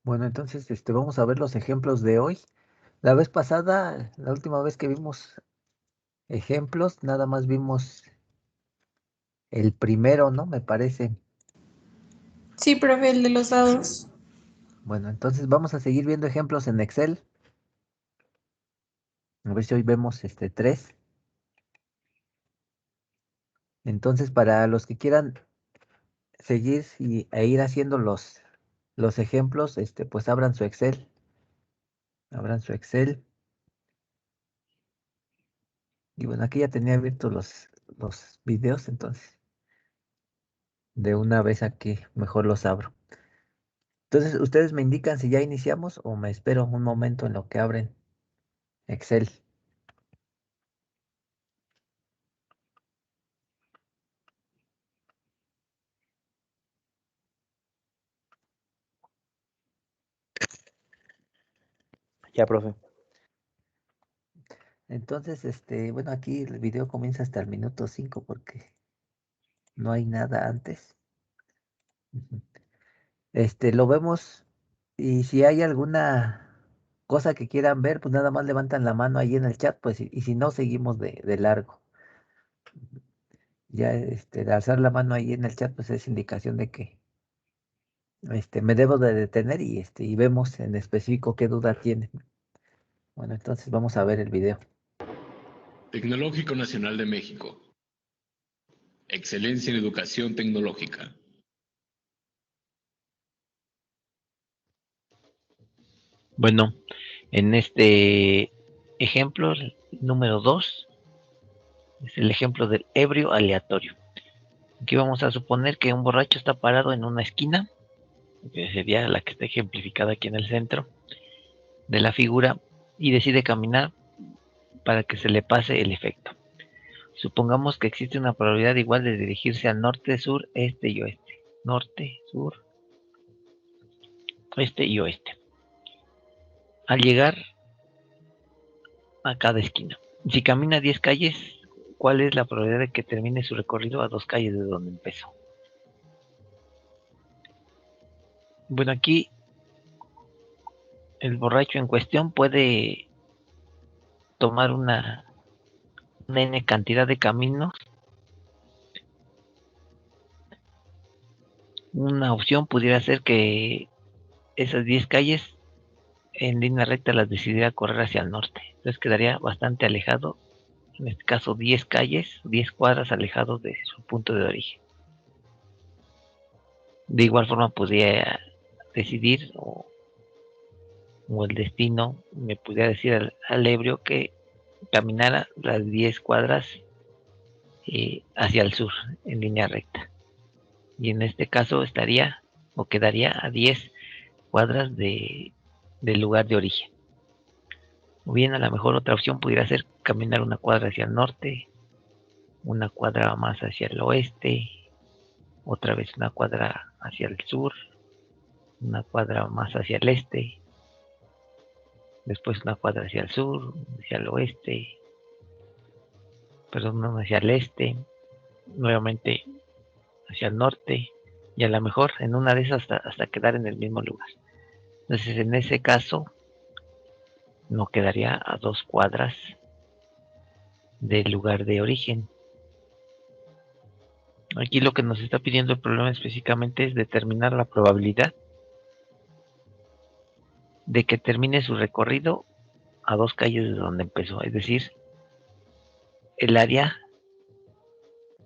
Bueno, entonces vamos a ver los ejemplos de hoy. La vez pasada, la última vez que vimos ejemplos, nada más vimos el primero, ¿no? Me parece. Sí, profe, el de los dados. Bueno, entonces vamos a seguir viendo ejemplos en Excel. A ver si hoy vemos tres. Entonces, para los que quieran seguir e ir haciendo los ejemplos, pues abran su Excel. Abran su Excel. Y bueno, aquí ya tenía abiertos los videos, entonces de una vez aquí mejor los abro. Entonces, ustedes me indican si ya iniciamos o me espero un momento en lo que abren Excel. Ya, profe. Entonces, bueno, aquí el video comienza hasta el minuto 5 porque no hay nada antes. Ujú. Lo vemos y si hay alguna cosa que quieran ver, pues nada más levantan la mano ahí en el chat, pues y si no, seguimos de largo. Ya, de alzar la mano ahí en el chat, pues es indicación de que me debo de detener y vemos en específico qué duda tienen. Bueno, entonces vamos a ver el video. Tecnológico Nacional de México. Excelencia en educación tecnológica. Bueno, en este ejemplo, el número 2, es el ejemplo del ebrio aleatorio. Aquí vamos a suponer que un borracho está parado en una esquina, que sería la que está ejemplificada aquí en el centro de la figura, y decide caminar para que se le pase el efecto. Supongamos que existe una probabilidad igual de dirigirse al norte, sur, este y oeste. Norte, sur, este y oeste. Al llegar a cada esquina. Si camina 10 calles, ¿cuál es la probabilidad de que termine su recorrido a 2 calles de donde empezó? Bueno, aquí el borracho en cuestión puede tomar una N cantidad de caminos. Una opción pudiera ser que esas 10 calles en línea recta las decidiera correr hacia el norte. Entonces quedaría bastante alejado, en este caso 10 calles, 10 cuadras alejados de su punto de origen. De igual forma podría decidir o el destino me pudiera decir al ebrio que caminara las 10 cuadras hacia el sur en línea recta. Y en este caso estaría o quedaría a 10 cuadras del lugar de origen. O bien a lo mejor otra opción pudiera ser caminar una cuadra hacia el norte, una cuadra más hacia el oeste, otra vez una cuadra hacia el sur, una cuadra más hacia el este, después una cuadra hacia el sur, hacia el oeste, perdón, hacia el este, nuevamente hacia el norte, y a lo mejor en una de esas hasta quedar en el mismo lugar. Entonces en ese caso no quedaría a 2 cuadras del lugar de origen. Aquí lo que nos está pidiendo el problema específicamente es determinar la probabilidad de que termine su recorrido a 2 calles de donde empezó, es decir, el área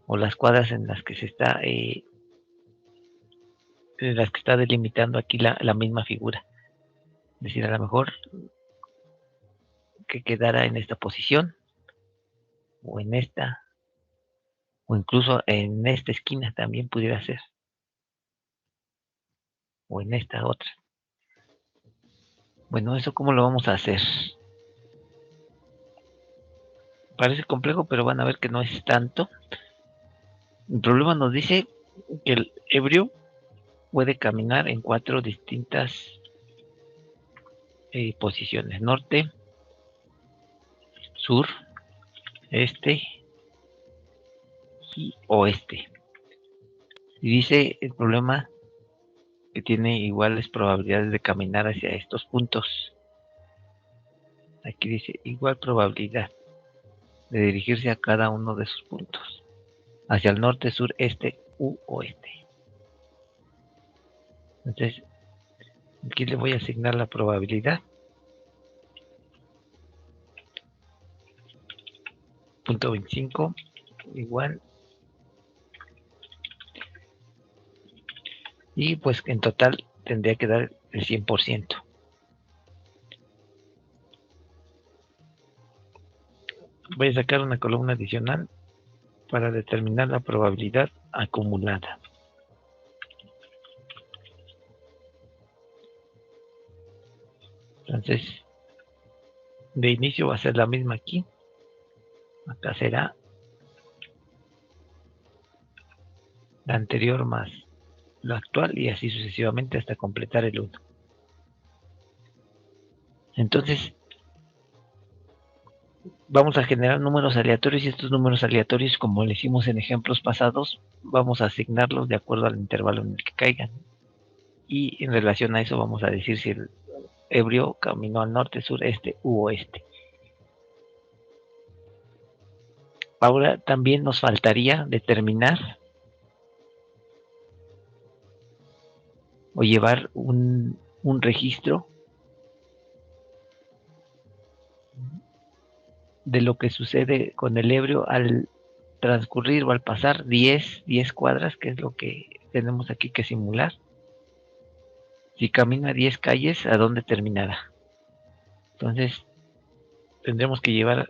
o las cuadras en las que se está en las que está delimitando aquí la misma figura. Es decir, a lo mejor que quedara en esta posición o en esta o incluso en esta esquina también pudiera ser o en esta otra. Bueno, eso cómo lo vamos a hacer. Parece complejo, pero van a ver que no es tanto. El problema nos dice que el ebrio puede caminar en 4 distintas posiciones: norte, sur, este y oeste. Y dice el problema que tiene iguales probabilidades de caminar hacia estos puntos. Aquí dice igual probabilidad de dirigirse a cada uno de sus puntos, hacia el norte, sur, este u oeste. Entonces, aquí le voy a asignar la probabilidad. Punto 25 igual. Y pues en total tendría que dar el 100%. Voy a sacar una columna adicional para determinar la probabilidad acumulada. Entonces, de inicio va a ser la misma aquí. Acá será la anterior más lo actual y así sucesivamente hasta completar el 1. Entonces, vamos a generar números aleatorios y estos números aleatorios, como le hicimos en ejemplos pasados, vamos a asignarlos de acuerdo al intervalo en el que caigan. Y en relación a eso vamos a decir si el ebrio caminó al norte, sur, este u oeste. Ahora también nos faltaría determinar o llevar un registro de lo que sucede con el ebrio al transcurrir o al pasar 10 cuadras, que es lo que tenemos aquí que simular. Si camina 10 calles, ¿a dónde terminará? Entonces, tendremos que llevar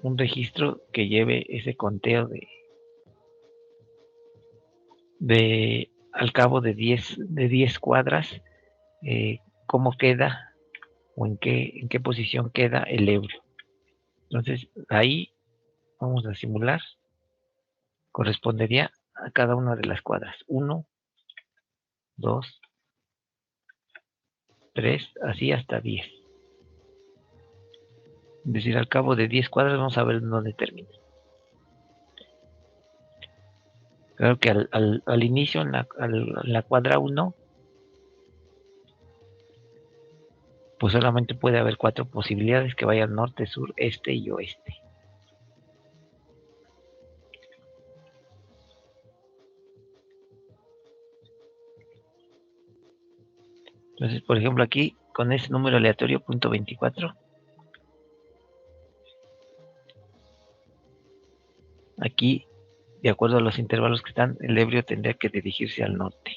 un registro que lleve ese conteo de al cabo de 10 cuadras, cómo queda o en qué posición queda el ebrio. Entonces, ahí vamos a simular. Correspondería a cada una de las cuadras. 1, 2, 3, así hasta 10. Es decir, al cabo de 10 cuadras vamos a ver dónde termina. Claro que al inicio, en la cuadra 1, pues solamente puede haber 4 posibilidades que vayan norte, sur, este y oeste. Entonces, por ejemplo, aquí con ese número aleatorio, punto 24, aquí, de acuerdo a los intervalos que están, el ebrio tendría que dirigirse al norte.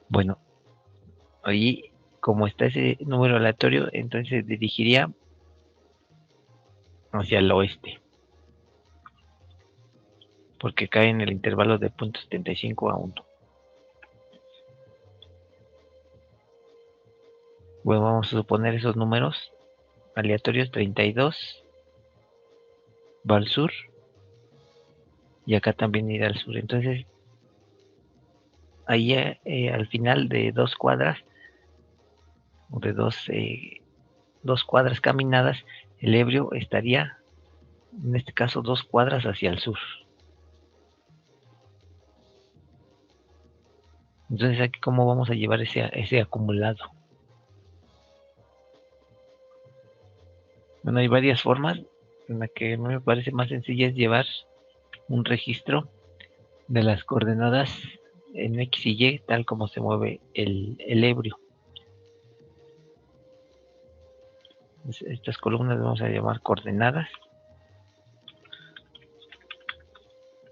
Bueno, ahí, como está ese número aleatorio, entonces dirigiría hacia el oeste, porque cae en el intervalo de 0.75 a 1. Bueno, vamos a suponer esos números aleatorios. 32 va al sur y acá también irá al sur. Entonces, ahí al final de 2 cuadras o de dos cuadras caminadas, el ebrio estaría, en este caso, 2 cuadras hacia el sur. Entonces, aquí cómo vamos a llevar ese acumulado. Bueno, hay varias formas. En la que a mí me parece más sencilla es llevar un registro de las coordenadas en X y Y, tal como se mueve el ebrio. Estas columnas vamos a llamar coordenadas.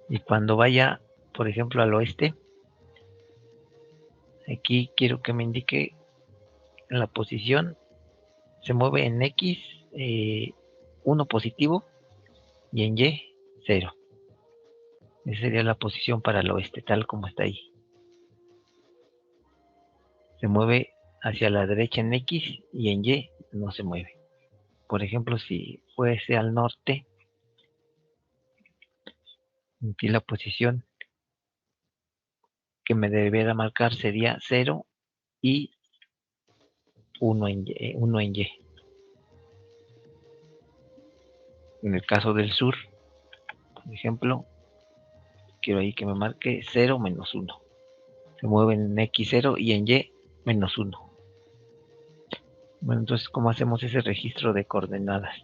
Y cuando vaya, por ejemplo, al oeste, aquí quiero que me indique la posición. Se mueve en X 1 positivo y en Y 0. Esa sería la posición para el oeste, tal como está ahí. Se mueve hacia la derecha en X y en Y no se mueve. Por ejemplo, si fuese al norte, aquí la posición que me debiera marcar sería 0 y 1 en Y. 1 en Y. En el caso del sur, por ejemplo, quiero ahí que me marque 0 menos 1. Se mueve en X0 y en Y menos 1. Bueno, entonces, ¿cómo hacemos ese registro de coordenadas?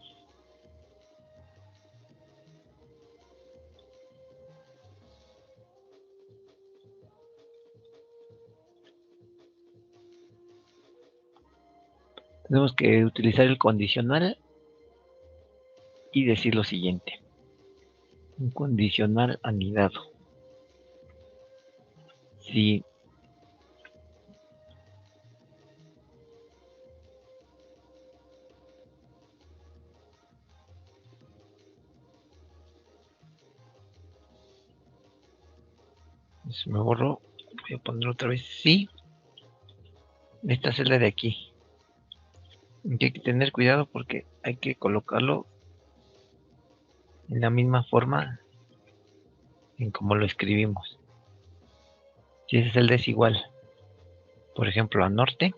Tenemos que utilizar el condicional y decir lo siguiente. Un condicional anidado. Si se me borró, voy a poner otra vez sí. Esta celda de aquí. Aquí hay que tener cuidado porque hay que colocarlo en la misma forma en como lo escribimos. Si esa celda es igual, por ejemplo, a norte,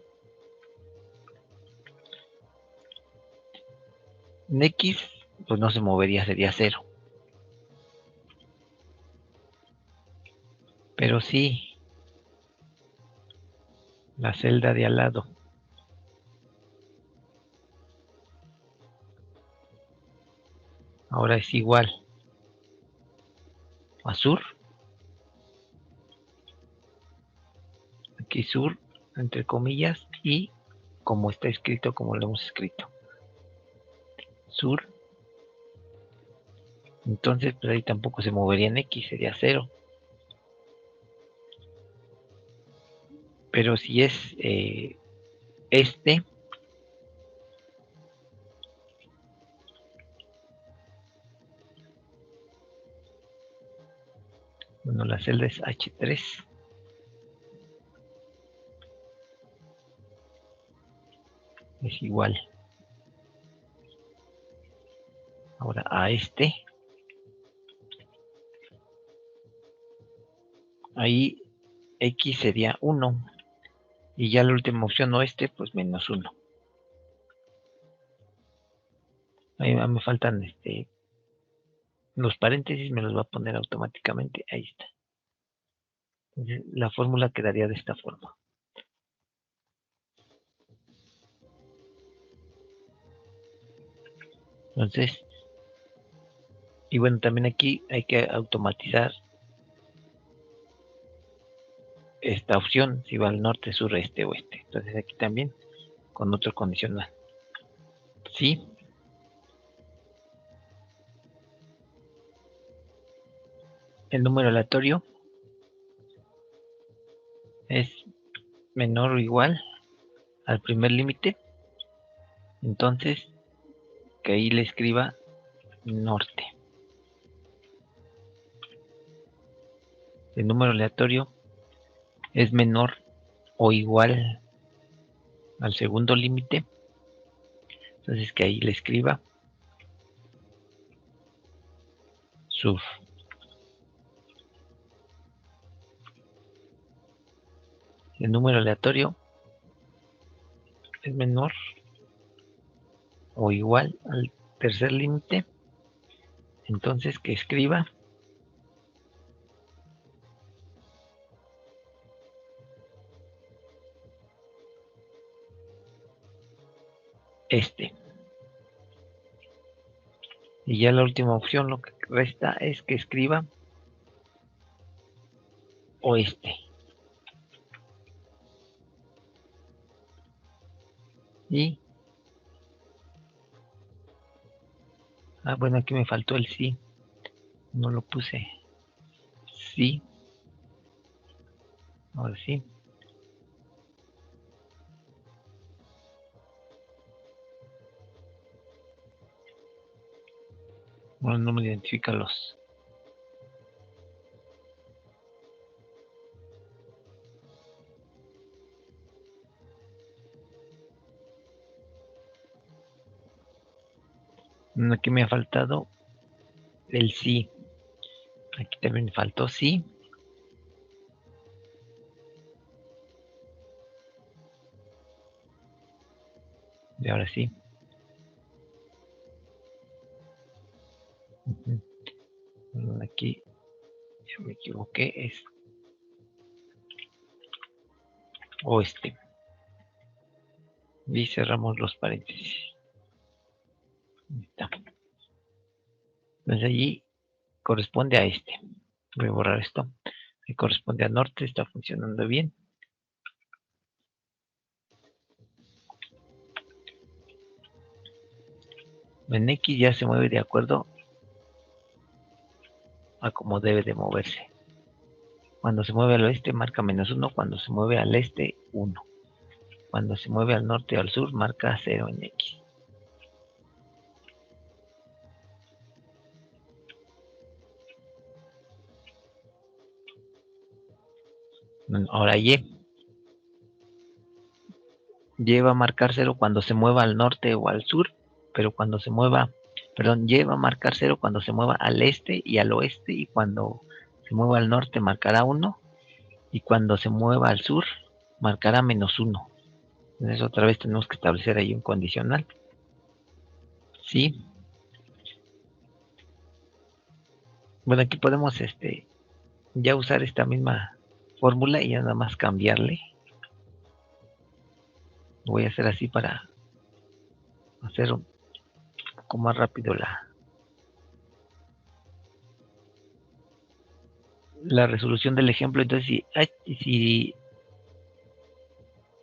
en X, pues no se movería, sería 0. Pero sí, la celda de al lado. Ahora es igual a sur. Aquí sur, entre comillas, y como está escrito, como lo hemos escrito. Sur. Entonces, pues ahí tampoco se movería en X, sería 0. Pero si es este, bueno, la celda es H3. Es igual. Ahora a este. Ahí X sería 1. Y ya la última opción oeste, pues menos 1. Ahí me faltan los paréntesis, me los va a poner automáticamente. Ahí está. Entonces, la fórmula quedaría de esta forma. Entonces, y bueno, también aquí hay que automatizar esta opción, si va al norte, sur, este, oeste. Entonces aquí también, con otro condicional. Sí. El número aleatorio es menor o igual al primer límite. Entonces, que ahí le escriba norte. El número aleatorio es menor o igual al segundo límite. Entonces que ahí le escriba sur. El número aleatorio es menor o igual al tercer límite. Entonces que escriba este. Y ya la última opción, lo que resta es que escriba oeste. Y, bueno, aquí me faltó el sí. No lo puse. Sí. Ahora sí. Bueno, no me identifica los. Aquí me ha faltado el sí. Aquí también faltó sí. Y ahora sí. Perdón, aquí ya me equivoqué, es oeste. Y cerramos los paréntesis. Ahí está. Entonces allí corresponde a este. Voy a borrar esto. Ahí corresponde al norte, está funcionando bien. En X ya se mueve de acuerdo a cómo debe de moverse. Cuando se mueve al oeste marca -1, cuando se mueve al este 1. Cuando se mueve al norte o al sur marca 0 en X. Ahora Y. Y va a marcar 0 cuando se mueva al norte o al sur, pero cuando se mueva, perdón, Y va a marcar 0 cuando se mueva al este y al oeste, y cuando se mueva al norte marcará 1, y cuando se mueva al sur marcará -1. Entonces otra vez tenemos que establecer ahí un condicional. Sí. Bueno, aquí podemos ya usar esta misma fórmula y nada más cambiarle. Voy a hacer así para hacer un poco más rápido la resolución del ejemplo. Entonces, si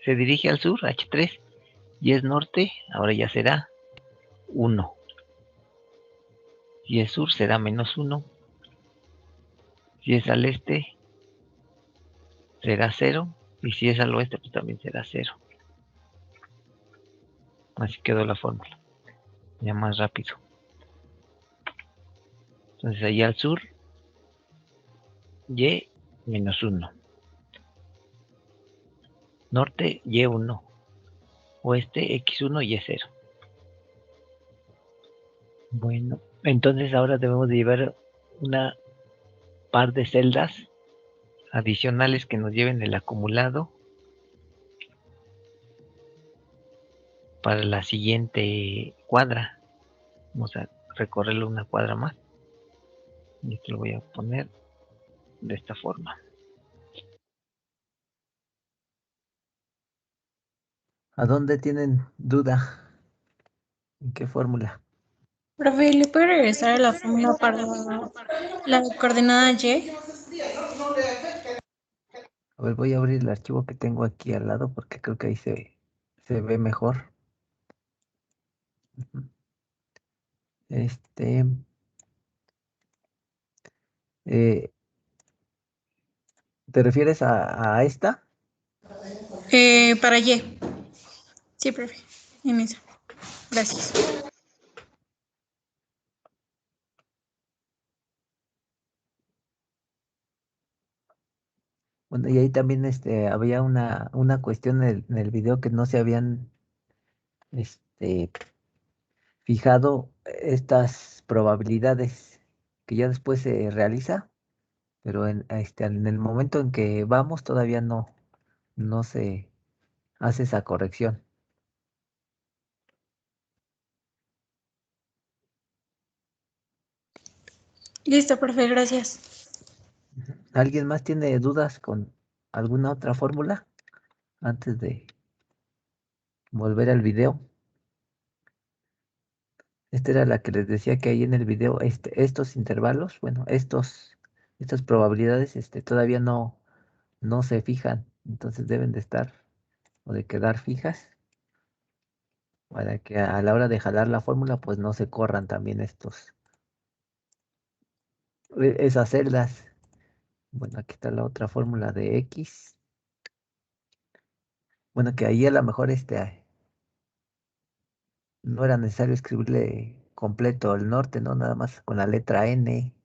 se dirige al sur, H3, y es norte, ahora ya será 1. Si es sur, será -1. Si es al este, será 0. Y si es al oeste, pues también será 0. Así quedó la fórmula. Ya más rápido. Entonces, ahí al sur, Y -1. Norte, Y1. Oeste, X1 y Y0. Bueno, entonces ahora debemos de llevar una par de celdas adicionales que nos lleven el acumulado para la siguiente cuadra. Vamos a recorrerlo una cuadra más. Y esto lo voy a poner de esta forma. ¿A dónde tienen duda? ¿En qué fórmula? Profe, ¿le puede regresar a la fórmula para la coordenada Y? A ver, voy a abrir el archivo que tengo aquí al lado porque creo que ahí se ve mejor. Ujú. Este, eh, ¿te refieres a esta? Para Y. Sí, profe. En esa. Gracias. Bueno, y ahí también había una cuestión en el video que no se habían este, fijado estas probabilidades que ya después se realiza, pero en el momento en que vamos todavía no se hace esa corrección. Listo, profe, gracias. ¿Alguien más tiene dudas con alguna otra fórmula antes de volver al video? Esta era la que les decía que ahí en el video, estos intervalos, bueno, estas probabilidades, todavía no se fijan, entonces deben de estar o de quedar fijas para que a la hora de jalar la fórmula, pues no se corran también esas celdas. Bueno, aquí está la otra fórmula de X. Bueno, que ahí a lo mejor no era necesario escribirle completo el norte, ¿no? Nada más con la letra N,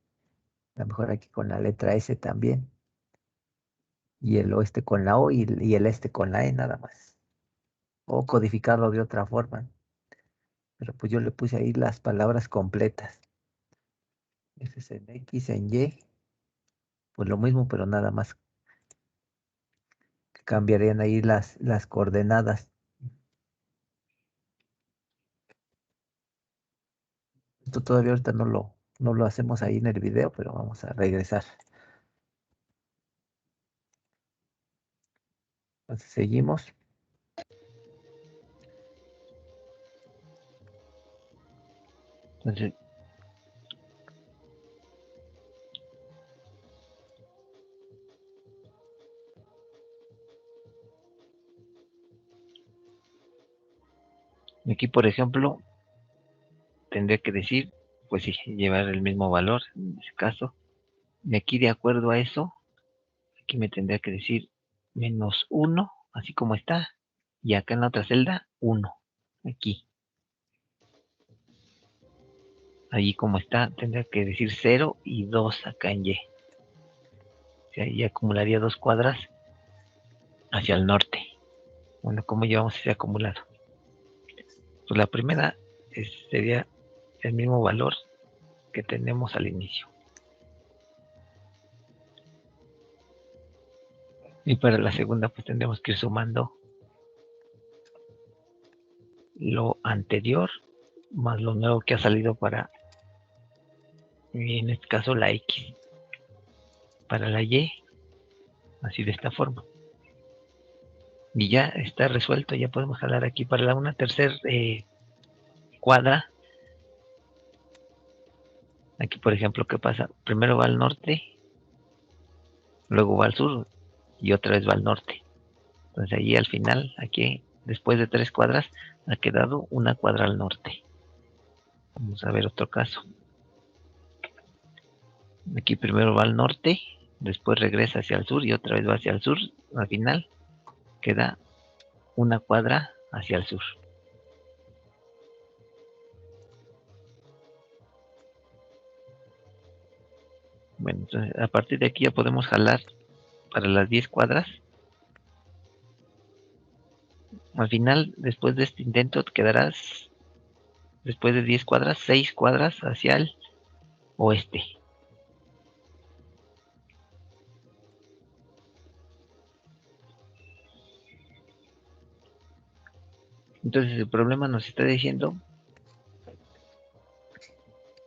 a lo mejor aquí con la letra S también, y el oeste con la O y el este con la E nada más. O codificarlo de otra forma. Pero pues yo le puse ahí las palabras completas. Ese es en X, en Y, pues lo mismo, pero nada más cambiarían ahí las coordenadas. todavía ahorita no lo hacemos ahí en el video, pero vamos a regresar. Entonces seguimos. Entonces, aquí, por ejemplo, tendría que decir, pues sí, llevar el mismo valor en ese caso. Y aquí, de acuerdo a eso, aquí me tendría que decir -1, así como está. Y acá en la otra celda, 1. Aquí. Allí como está, tendría que decir 0 y 2 acá en Y. O sea, y acumularía 2 cuadras hacia el norte. Bueno, ¿cómo llevamos ese acumulado? Pues la primera sería el mismo valor que tenemos al inicio. Y para la segunda, pues tendremos que ir sumando lo anterior más lo nuevo que ha salido para, en este caso, la X. Para la Y, así de esta forma. Y ya está resuelto, ya podemos jalar aquí para una tercera cuadra. Aquí, por ejemplo, ¿qué pasa? Primero va al norte, luego va al sur y otra vez va al norte. Entonces ahí al final, aquí, después de 3 cuadras, ha quedado una cuadra al norte. Vamos a ver otro caso. Aquí primero va al norte, después regresa hacia el sur y otra vez va hacia el sur. Al final queda una cuadra hacia el sur. Bueno, entonces a partir de aquí ya podemos jalar para las 10 cuadras. Al final, después de este intento, quedarás, después de 10 cuadras, 6 cuadras hacia el oeste. Entonces el problema nos está diciendo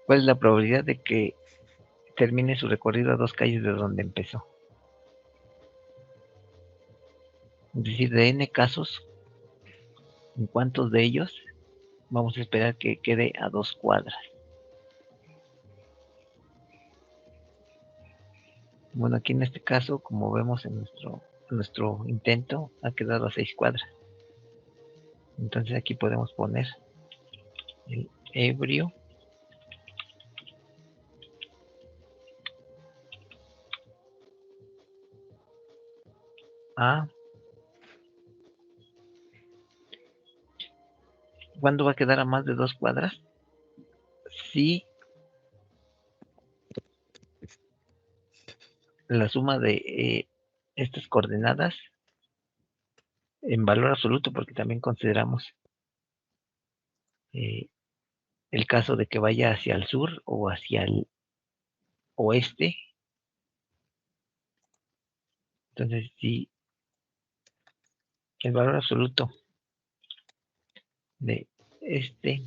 cuál es la probabilidad de que termine su recorrido a 2 calles de donde empezó. Es decir, de n casos, ¿en cuántos de ellos vamos a esperar que quede a 2 cuadras? Bueno, aquí en este caso, como vemos en nuestro intento, ha quedado a 6 cuadras. Entonces aquí podemos poner el ebrio a... ¿Cuándo va a quedar a más de 2 cuadras? Si la suma de estas coordenadas en valor absoluto, porque también consideramos el caso de que vaya hacia el sur o hacia el oeste. Entonces, si el valor absoluto de este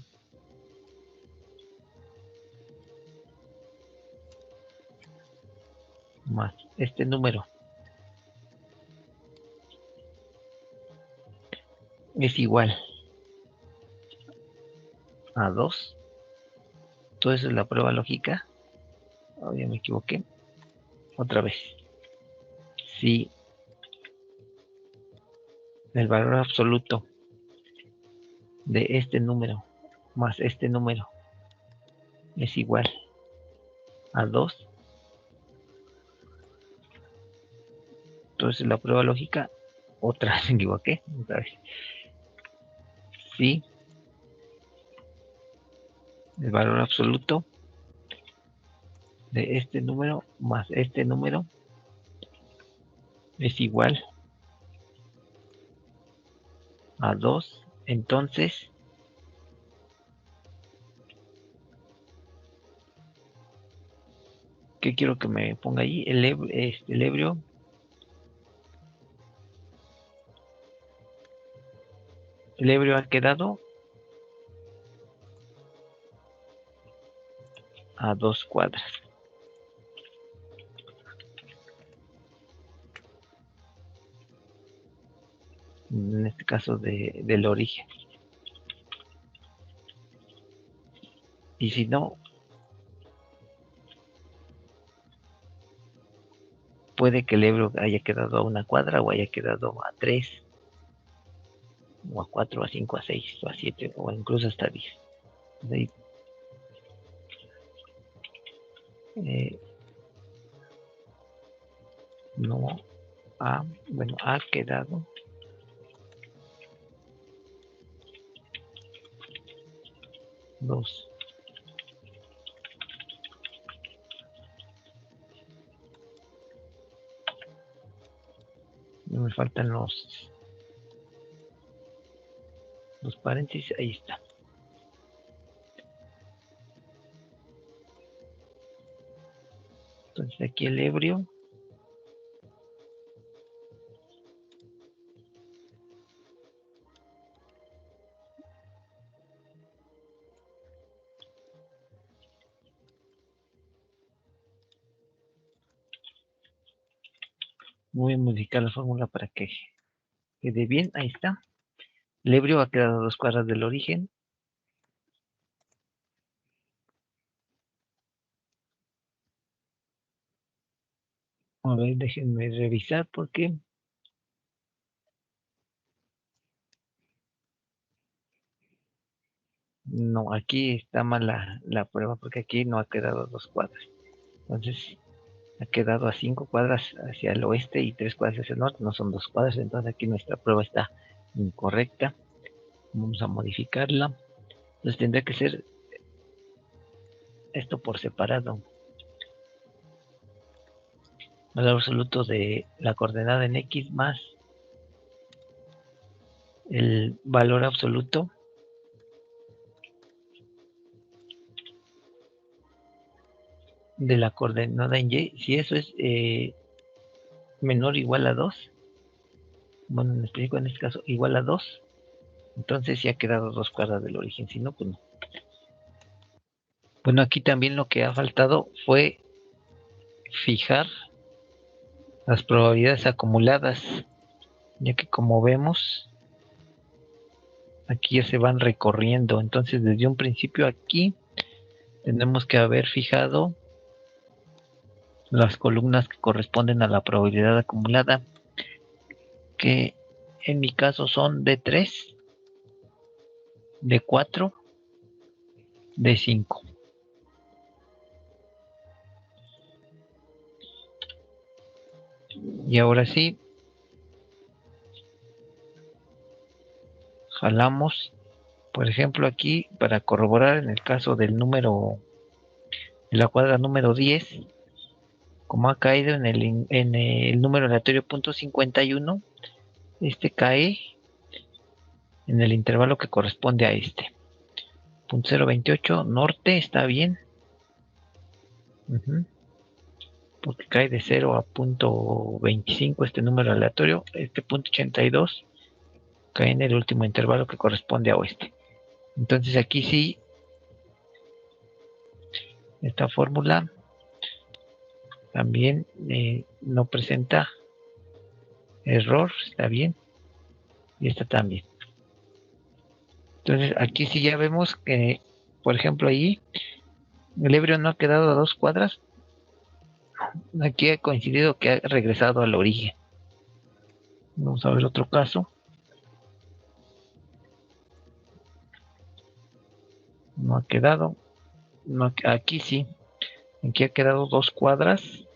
más este número es igual a 2, todo eso es la prueba lógica. Oh, ya me equivoqué. Otra vez. Si el valor absoluto de este número más este número es igual a 2, entonces la prueba lógica, otra vez me equivoqué, otra vez. Si el valor absoluto de este número más este número es igual a 2, entonces ¿qué quiero que me ponga ahí? El ebrio ha quedado a 2 cuadras. En este caso del origen. Y si no, puede que el Ebro haya quedado a 1 cuadra o haya quedado a 3, o a 4, a 5, a 6, o a 7, o incluso hasta 10. Ahí, no ha, bueno, ha quedado dos. No me faltan los paréntesis, ahí está. Entonces aquí el ebrio voy a modificar la fórmula para que quede bien, ahí está. El ebrio ha quedado a 2 cuadras del origen. A ver, déjenme revisar porque no, aquí está mal la prueba porque aquí no ha quedado a 2 cuadras. Entonces ha quedado a 5 cuadras hacia el oeste y 3 cuadras hacia el norte, no son 2 cuadras, entonces aquí nuestra prueba está incorrecta. Vamos a modificarla. Entonces tendría que ser esto por separado. Valor absoluto de la coordenada en X más el valor absoluto de la coordenada en Y. Si eso es menor o igual a 2, bueno, me explico, en este caso igual a 2, entonces ya ha quedado 2 cuadras del origen, si no, pues no. Bueno, aquí también lo que ha faltado fue fijar las probabilidades acumuladas, ya que como vemos, aquí ya se van recorriendo. Entonces, desde un principio aquí tenemos que haber fijado las columnas que corresponden a la probabilidad acumulada, que en mi caso son de 3, de 4, de 5. Y ahora sí, jalamos, por ejemplo, aquí para corroborar en el caso del número, de la cuadra número 10, como ha caído en el número aleatorio .51, este cae en el intervalo que corresponde a este. .028 norte está bien. Porque cae de 0 a .25 este número aleatorio. Este .82 cae en el último intervalo que corresponde a oeste. Entonces aquí sí, esta fórmula también no presenta error, está bien, y esta también. Entonces aquí sí ya vemos que, por ejemplo, ahí el ebrio no ha quedado a 2 cuadras, aquí ha coincidido que ha regresado al origen. Vamos a ver otro caso. No ha quedado, no, aquí sí, aquí ha quedado 2 cuadras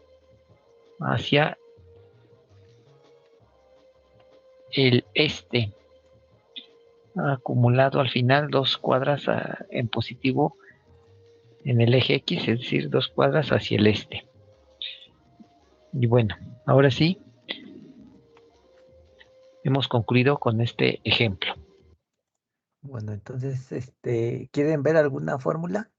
hacia el este. Ha acumulado al final 2 cuadras en positivo en el eje X, es decir, 2 cuadras hacia el este. Y bueno, ahora sí, hemos concluido con este ejemplo. Bueno, entonces, ¿quieren ver alguna fórmula?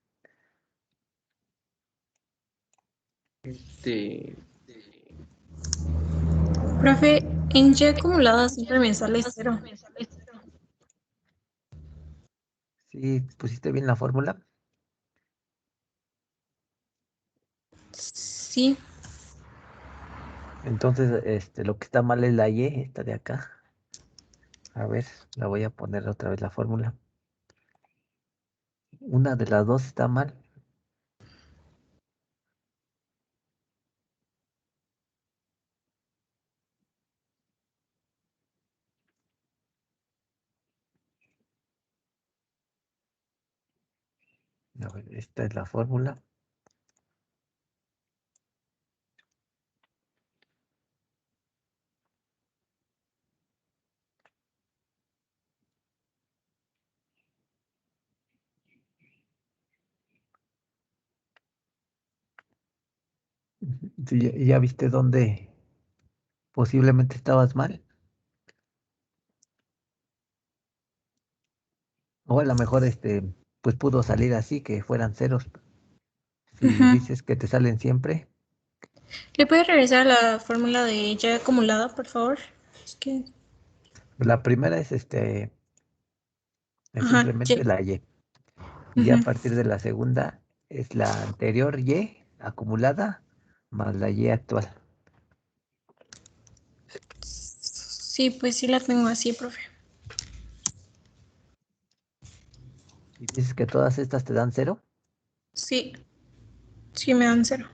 Profe, en Y acumulada siempre me sale 0. ¿Sí pusiste bien la fórmula? Sí. Entonces, lo que está mal es la Y, esta de acá. A ver, la voy a poner otra vez la fórmula. Una de las dos está mal. A ver, esta es la fórmula. Ujú. Sí, ya viste dónde posiblemente estabas mal. O a lo mejor pues pudo salir así, que fueran ceros. Si Ujú. dices que te salen siempre, ¿Le puede regresar a la fórmula de Y acumulada, por favor? Es que, la primera es ajá, simplemente Y. la Y. Y ya a Ujú. partir de la segunda es la anterior Y acumulada más la Y actual. Sí, pues sí la tengo así, profe. Y dices que todas estas te dan cero. Sí, sí me dan cero.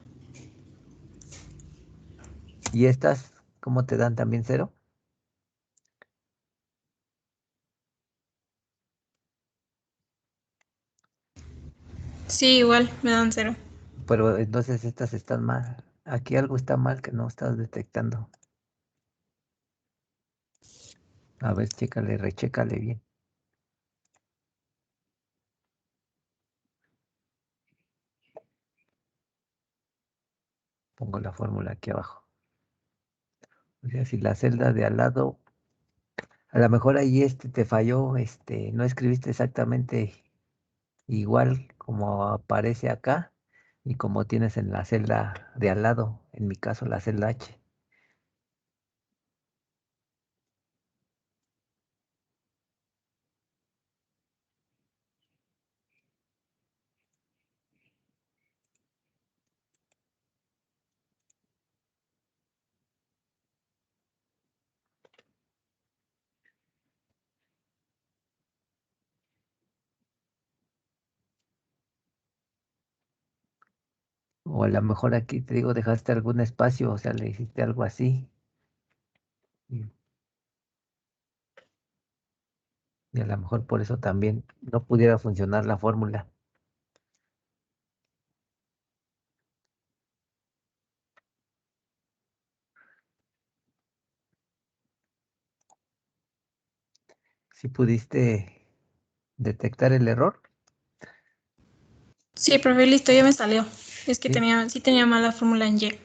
Y estas, ¿cómo te dan también cero? Sí, igual me dan cero. Pero entonces estas están mal. Aquí algo está mal que no estás detectando. A ver, chécale, rechécale bien. Pongo la fórmula aquí abajo. O sea, si la celda de al lado, a lo mejor ahí te falló, no escribiste exactamente igual como aparece acá y como tienes en la celda de al lado, en mi caso la celda H. O a lo mejor aquí te digo, dejaste algún espacio, o sea, le hiciste algo así. Y, y a lo mejor por eso también no pudiera funcionar la fórmula. Si pudiste detectar el error, Sí, profe, listo, ya me salió. Es que ¿sí? sí tenía mala fórmula en Y.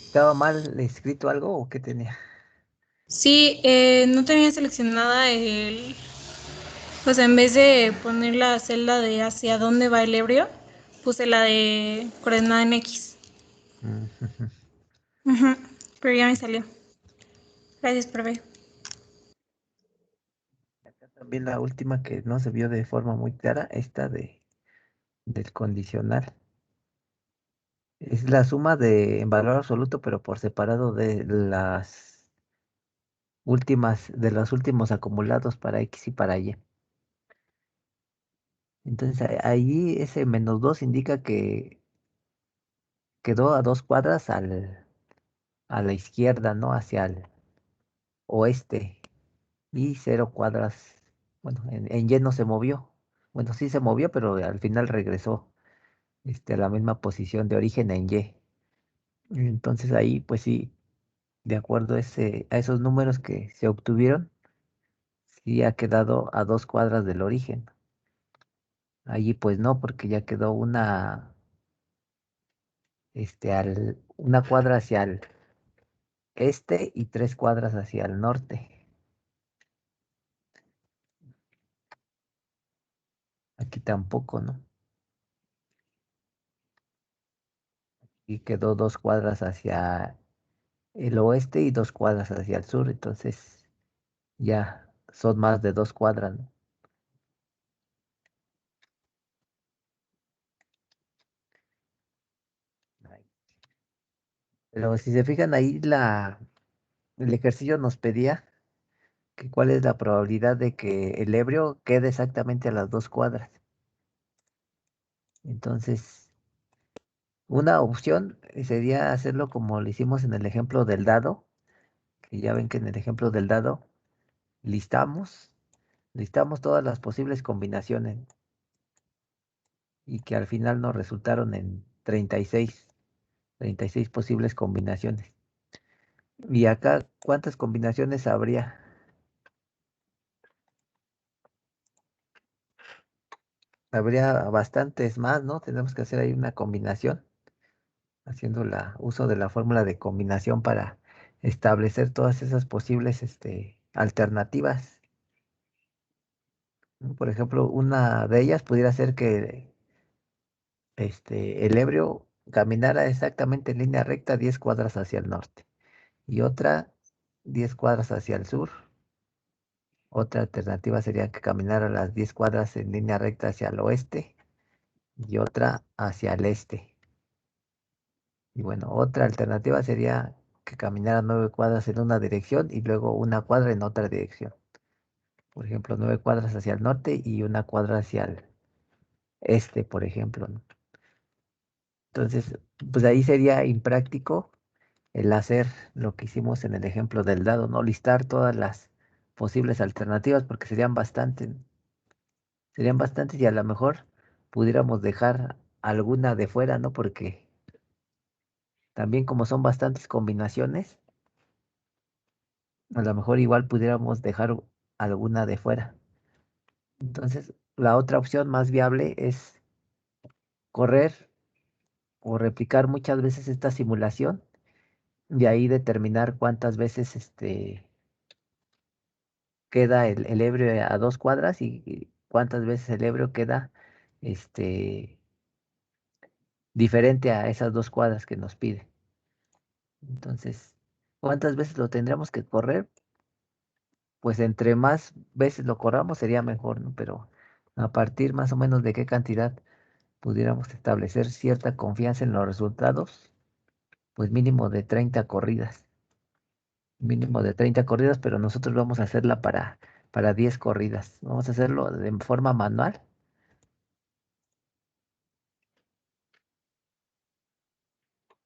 ¿Estaba mal escrito algo o qué tenía? Sí, no tenía seleccionada pues en vez de poner la celda de hacia dónde va el ebrio, puse la de coordenada en X. Ujú. Ujú, pero ya me salió. Gracias, profe. Acá también la última que no se vio de forma muy clara, esta del condicional. Es la suma en valor absoluto, pero por separado de los últimos acumulados para X y para Y. Entonces ahí ese -2 indica que quedó a 2 cuadras a la izquierda, ¿no? Hacia el oeste. Y 0 cuadras, bueno, en Y no se movió. Bueno, sí se movió, pero al final regresó a la misma posición de origen en Y. Entonces ahí, pues sí, de acuerdo a esos números que se obtuvieron, sí ha quedado a 2 cuadras del origen. Allí pues no, porque ya quedó una cuadra hacia el este y 3 cuadras hacia el norte. Aquí tampoco, ¿no? Y quedó 2 cuadras hacia el oeste y 2 cuadras hacia el sur, entonces ya son más de 2 cuadras, ¿no? Pero si se fijan ahí, el ejercicio nos pedía que cuál es la probabilidad de que el ebrio quede exactamente a las 2 cuadras. Entonces, una opción sería hacerlo como lo hicimos en el ejemplo del dado, que ya ven que en el ejemplo del dado listamos, listamos todas las posibles combinaciones y que al final nos resultaron en 36 posibles combinaciones. Y acá, ¿cuántas combinaciones habría? Habría bastantes más, ¿no? Tenemos que hacer ahí una combinación, haciendo uso de la fórmula de combinación para establecer todas esas posibles alternativas, ¿no? Por ejemplo, una de ellas pudiera ser que el ebrio caminara exactamente en línea recta 10 cuadras hacia el norte y otra 10 cuadras hacia el sur. Otra alternativa sería que caminara las 10 cuadras en línea recta hacia el oeste y otra hacia el este. Y bueno, otra alternativa sería que caminara 9 cuadras en una dirección y luego una cuadra en otra dirección. Por ejemplo, 9 cuadras hacia el norte y una cuadra hacia el este, por ejemplo, ¿no? Entonces, pues ahí sería impráctico el hacer lo que hicimos en el ejemplo del dado, no listar todas las posibles alternativas porque serían bastantes y a lo mejor pudiéramos dejar alguna de fuera, ¿no? Porque también como son bastantes combinaciones, a lo mejor igual pudiéramos dejar alguna de fuera. Entonces, la otra opción más viable es correr o replicar muchas veces esta simulación y ahí determinar cuántas veces queda el ebrio a 2 cuadras y cuántas veces el ebrio queda este, diferente a esas 2 cuadras que nos pide. Entonces, ¿cuántas veces lo tendríamos que correr? Pues entre más veces lo corramos sería mejor, ¿no? Pero a partir más o menos de qué cantidad pudiéramos establecer cierta confianza en los resultados, pues mínimo de 30 corridas. Mínimo de 30 corridas, pero nosotros vamos a hacerla para 10 corridas. Vamos a hacerlo de forma manual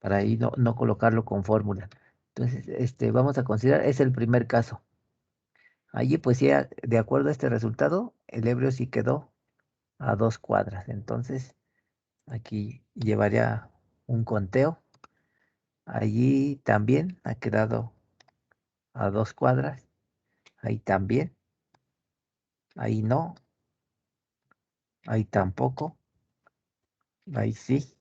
para ahí no colocarlo con fórmula. Entonces, vamos a considerar, es el primer caso. Allí, pues ya, de acuerdo a este resultado, el ebrio sí quedó a 2 cuadras. Entonces, aquí llevaría un conteo. Allí también ha quedado a 2 cuadras. Ahí también. Ahí no. Ahí tampoco. Ahí sí.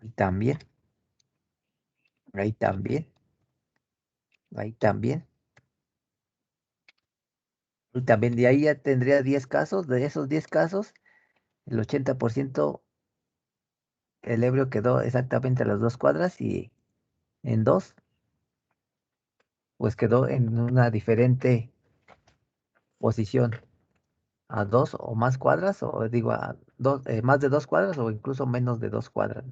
Ahí también. Ahí también. Ahí también. Y también de ahí ya tendría 10 casos. De esos 10 casos, el 80% el ebrio quedó exactamente a las 2 cuadras y en dos, pues quedó en una diferente posición a 2 o más cuadras, o digo, más de 2 cuadras o incluso menos de 2 cuadras.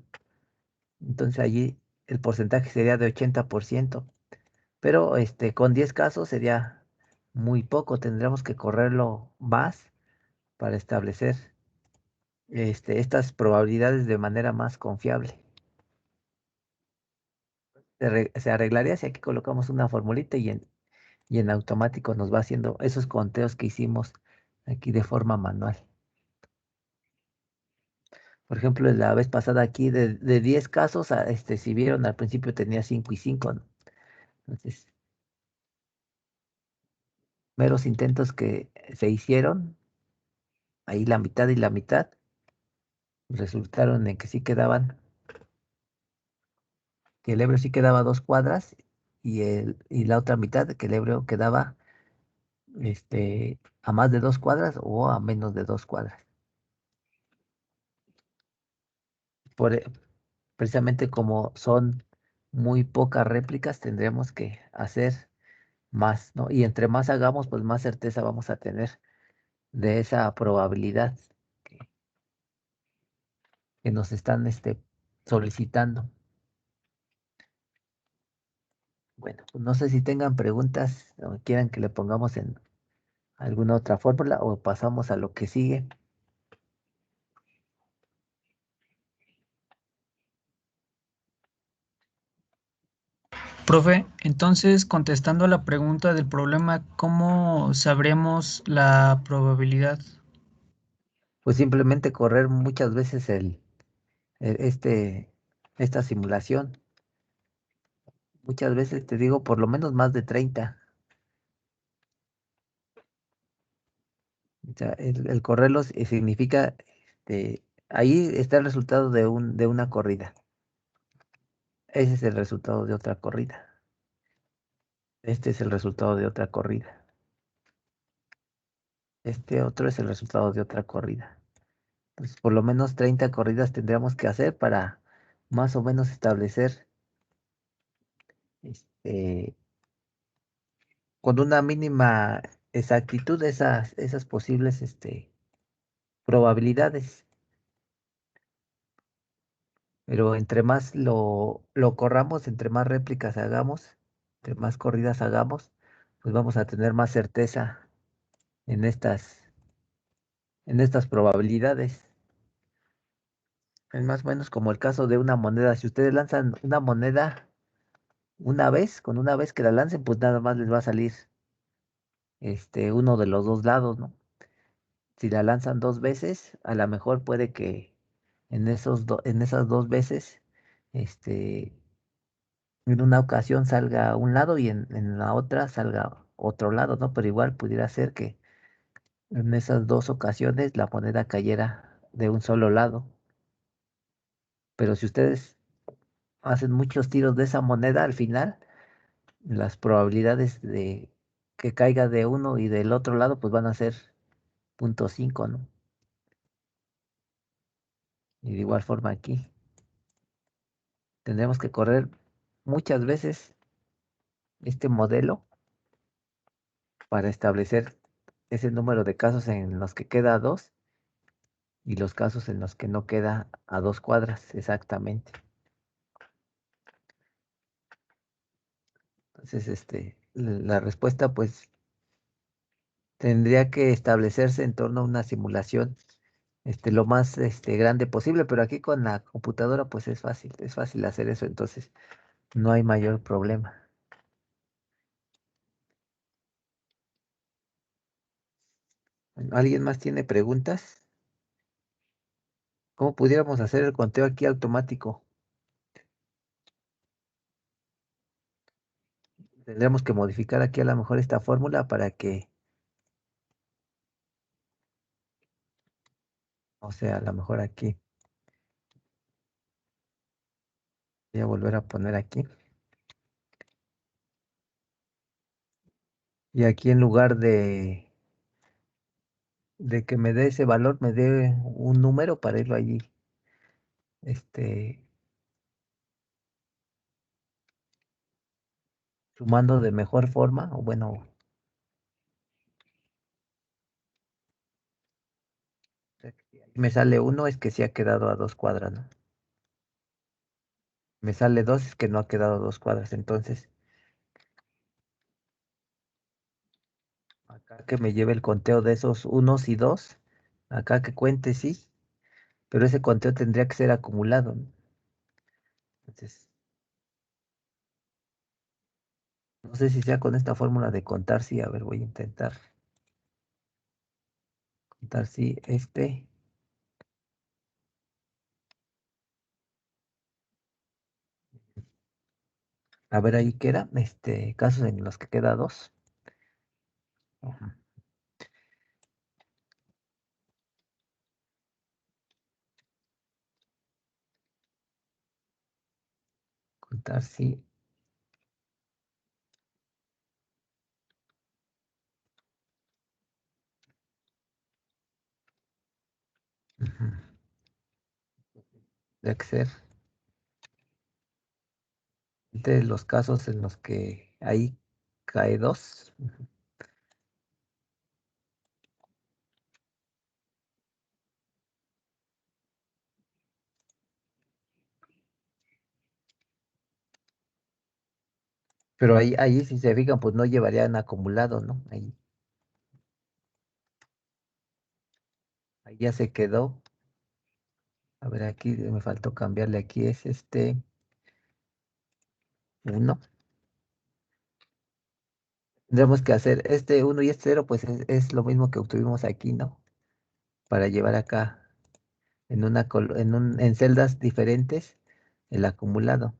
Entonces allí el porcentaje sería de 80%, pero con 10 casos sería muy poco, tendríamos que correrlo más para establecer estas probabilidades de manera más confiable. Se arreglaría si aquí colocamos una formulita y en automático nos va haciendo esos conteos que hicimos aquí de forma manual. Por ejemplo, la vez pasada aquí de 10 casos, si vieron al principio tenía 5 y 5, ¿no? Entonces, meros intentos que se hicieron, ahí la mitad y la mitad, resultaron en que sí quedaban, que el ebrio sí quedaba a 2 cuadras y la otra mitad, que el ebrio quedaba a más de 2 cuadras o a menos de 2 cuadras. Por, e- Precisamente como son muy pocas réplicas, tendremos que hacer más, ¿no? Y entre más hagamos, pues más certeza vamos a tener de esa probabilidad que, que nos están solicitando. Bueno, pues no sé si tengan preguntas o quieran que le pongamos en alguna otra fórmula o pasamos a lo que sigue. Profe, entonces contestando a la pregunta del problema, ¿cómo sabremos la probabilidad? Pues simplemente correr muchas veces esta simulación. Muchas veces te digo por lo menos más de 30. O sea, el correrlos significa, ahí está el resultado de una corrida. Ese es el resultado de otra corrida. Este es el resultado de otra corrida. Este otro es el resultado de otra corrida. Entonces, por lo menos 30 corridas tendríamos que hacer para más o menos establecer este, con una mínima exactitud esas posibles probabilidades. Pero entre más lo corramos, entre más réplicas hagamos, entre más corridas hagamos, pues vamos a tener más certeza en estas probabilidades. Es más o menos como el caso de una moneda. Si ustedes lanzan una moneda una vez, con una vez que la lancen, pues nada más les va a salir uno de los dos lados, ¿no? Si la lanzan dos veces, a lo mejor puede que en esas dos veces, este, en una ocasión salga un lado y en la otra salga otro lado, ¿no? Pero igual pudiera ser que en esas dos ocasiones la moneda cayera de un solo lado. Pero si ustedes hacen muchos tiros de esa moneda al final, las probabilidades de que caiga de uno y del otro lado, pues van a ser 0.5, ¿no? Y de igual forma aquí, tendremos que correr muchas veces este modelo para establecer ese número de casos en los que queda 2 y los casos en los que no queda a 2 cuadras exactamente. Entonces, la respuesta pues tendría que establecerse en torno a una simulación lo más grande posible, pero aquí con la computadora pues es fácil hacer eso, entonces no hay mayor problema. Bueno, ¿alguien más tiene preguntas? ¿Cómo pudiéramos hacer el conteo aquí automático? Tendríamos que modificar aquí a lo mejor esta fórmula para que, o sea, a lo mejor aquí, voy a volver a poner aquí. Y aquí en lugar de que me dé ese valor, me dé un número para irlo allí, este, sumando de mejor forma, o bueno, me sale 1 es que sí ha quedado a 2 cuadras, ¿no? Me sale 2 es que no ha quedado a 2 cuadras, entonces, acá que me lleve el conteo de esos unos y 2, acá que cuente sí, pero ese conteo tendría que ser acumulado, ¿no? Entonces, no sé si sea con esta fórmula de contar sí, a ver, voy a intentar contar sí, a ver ahí qué era, casos en los que queda 2. Ajá. Contar sí. Ujú. Tendría que ser de los casos en los que ahí cae 2. Pero ahí si se fijan, pues no llevarían acumulado, ¿no? Ahí ya se quedó. A ver, aquí me faltó cambiarle. Aquí es 1. Tendremos que hacer este 1 y este 0, pues es lo mismo que obtuvimos aquí, ¿no? Para llevar acá en celdas diferentes el acumulado.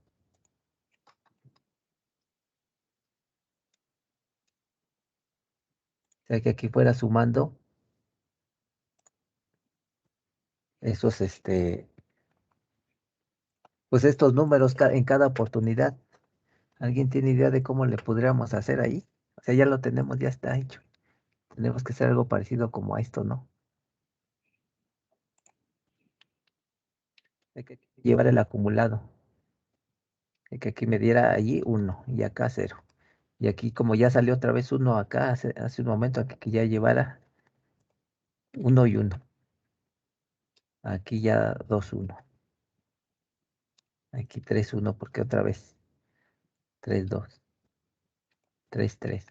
O sea que aquí fuera sumando esos, pues estos números en cada oportunidad. ¿Alguien tiene idea de cómo le podríamos hacer ahí? O sea, ya lo tenemos, ya está hecho. Tenemos que hacer algo parecido como a esto, ¿no? Hay que llevar el acumulado. Hay que aquí me diera allí 1 y acá 0. Y aquí como ya salió otra vez 1 acá, hace un momento aquí que ya llevara 1 y 1. Aquí ya 2, 1. Aquí 3, 1, porque otra vez 3, 2, 3, 3.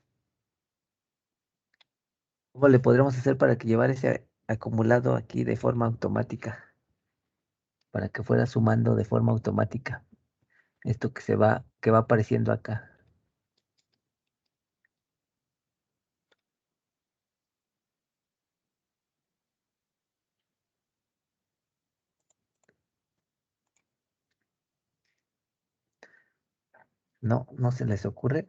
¿Cómo le podremos hacer para que llevar ese acumulado aquí de forma automática? Para que fuera sumando de forma automática. Esto que va apareciendo acá. No, no se les ocurre.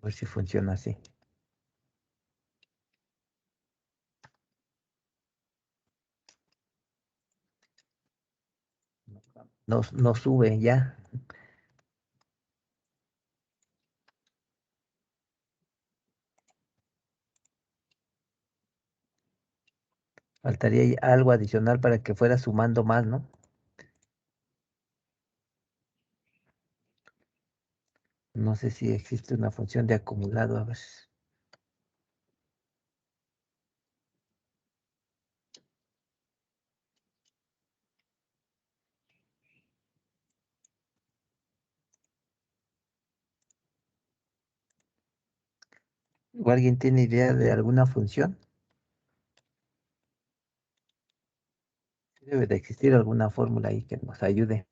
A ver si funciona así. No sube ya. Faltaría ahí algo adicional para que fuera sumando más, ¿no? No sé si existe una función de acumulado. A ver. ¿O alguien tiene idea de alguna función? Debe de existir alguna fórmula ahí que nos ayude.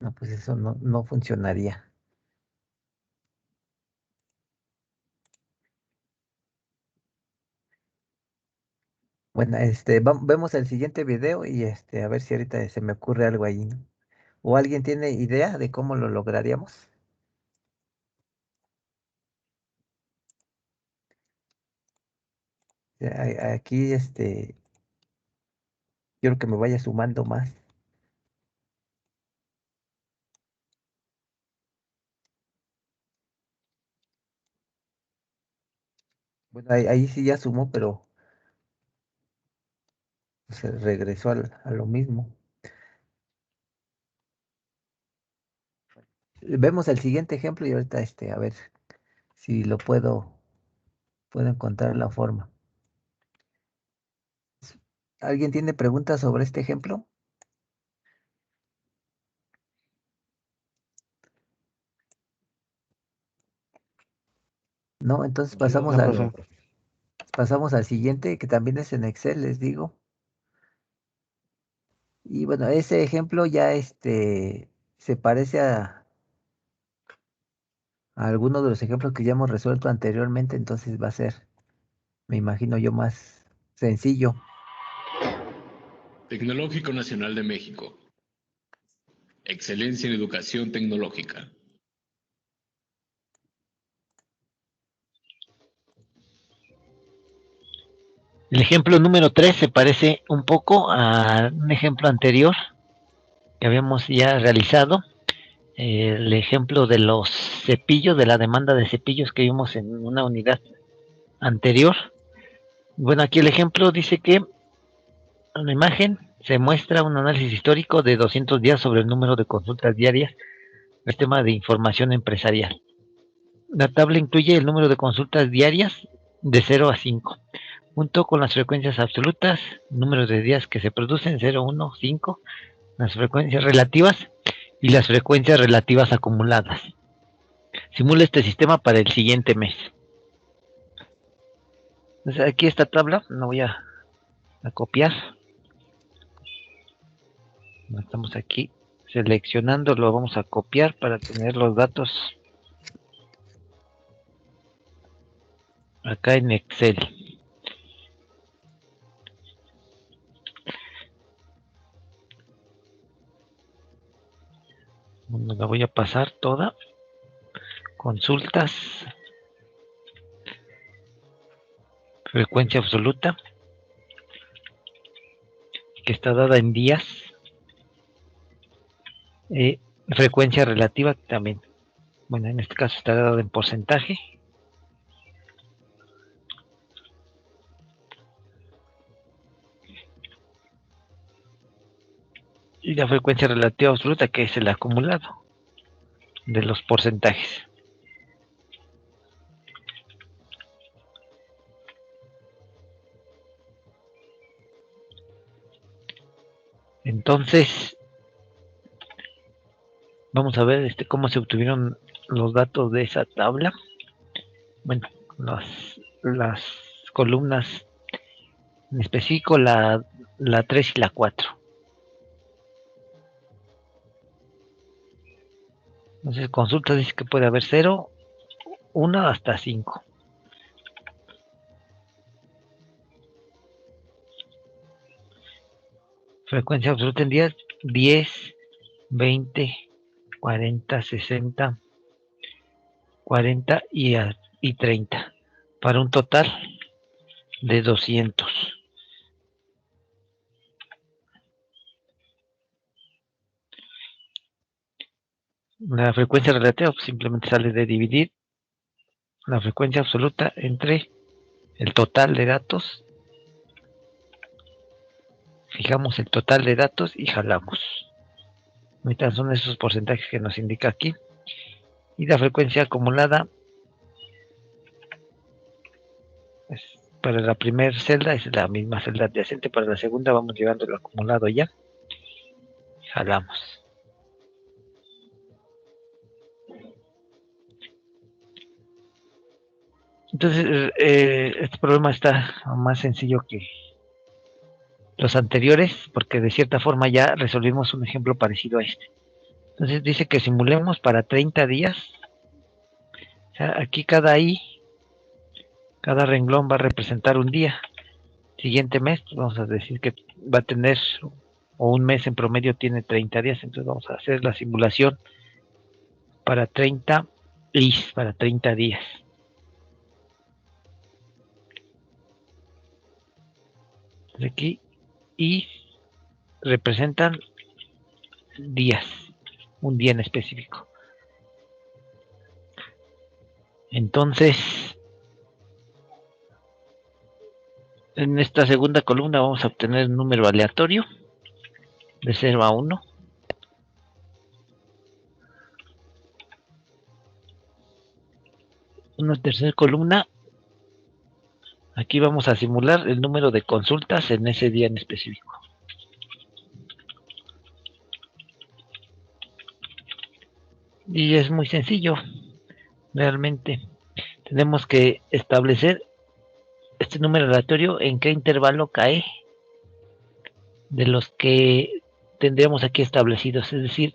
No, pues eso no funcionaría. Bueno, vemos el siguiente video y a ver si ahorita se me ocurre algo ahí, ¿no? ¿O alguien tiene idea de cómo lo lograríamos? Aquí, quiero que me vaya sumando más. Bueno, ahí sí ya sumó, pero se regresó a lo mismo. Vemos el siguiente ejemplo y ahorita, a ver si lo puedo encontrar la forma. ¿Alguien tiene preguntas sobre este ejemplo? No, entonces pasamos al siguiente, que también es en Excel, les digo. Y bueno, ese ejemplo ya se parece a algunos de los ejemplos que ya hemos resuelto anteriormente, entonces va a ser, me imagino yo, más Sencillo. Tecnológico Nacional de México. Excelencia en educación tecnológica. El ejemplo número 3 se parece un poco a un ejemplo anterior que habíamos ya realizado. El ejemplo de los cepillos, de la demanda de cepillos que vimos en una unidad anterior. Bueno, aquí el ejemplo dice que en la imagen se muestra un análisis histórico de 200 días sobre el número de consultas diarias del tema de información empresarial. La tabla incluye el número de consultas diarias de 0 a 5, junto con las frecuencias absolutas, números de días que se producen, 0, 1, 5, las frecuencias relativas y las frecuencias relativas acumuladas. Simula este sistema para el siguiente mes. Entonces aquí esta tabla, la voy a copiar. Estamos aquí seleccionando, lo vamos a copiar para tener los datos acá en Excel. Bueno, la voy a pasar toda. Consultas. Frecuencia absoluta, que está dada en días. Frecuencia relativa también. Bueno, en este caso está dada en porcentaje. Y la frecuencia relativa absoluta, que es el acumulado de los porcentajes. Entonces, vamos a ver cómo se obtuvieron los datos de esa tabla. Bueno, las columnas, en específico la 3 y la 4. Entonces, consultas dice que puede haber 0, 1 hasta 5. Frecuencia absoluta en días, 10, 20, 40, 60, 40 y 30. Para un total de 200. La frecuencia relativa pues, simplemente sale de dividir la frecuencia absoluta entre el total de datos. Fijamos el total de datos y jalamos. Ahorita son esos porcentajes que nos indica aquí. Y la frecuencia acumulada es para la primera celda es la misma celda adyacente. Para la segunda vamos llevando el acumulado ya. Jalamos. Entonces, este problema está más sencillo que los anteriores, porque de cierta forma ya resolvimos un ejemplo parecido a este. Entonces dice que simulemos para 30 días. O sea, aquí cada renglón va a representar un día. Siguiente mes, vamos a decir que va a tener, o un mes en promedio tiene 30 días. Entonces vamos a hacer la simulación para 30 días. Entonces aquí y representan días, un día en específico. Entonces, en esta segunda columna vamos a obtener un número aleatorio de 0 a 1. Una tercera columna, aquí vamos a simular el número de consultas en ese día en específico. Y es muy sencillo, realmente. Tenemos que establecer este número aleatorio en qué intervalo cae de los que tendríamos aquí establecidos. Es decir,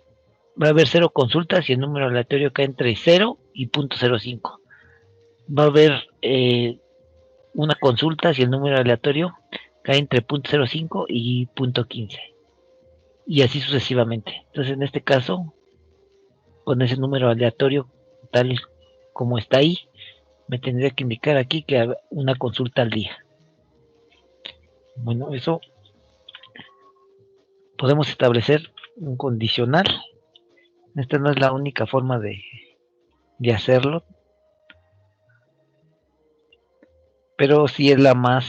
va a haber 0 consultas y el número aleatorio cae entre 0 y 0.05. Va a haber una consulta si el número aleatorio cae entre .05 y .15. Y así sucesivamente. Entonces, en este caso, con ese número aleatorio, tal como está ahí, me tendría que indicar aquí que haga una consulta al día. Bueno, eso podemos establecer un condicional. Esta no es la única forma de hacerlo, pero sí es la más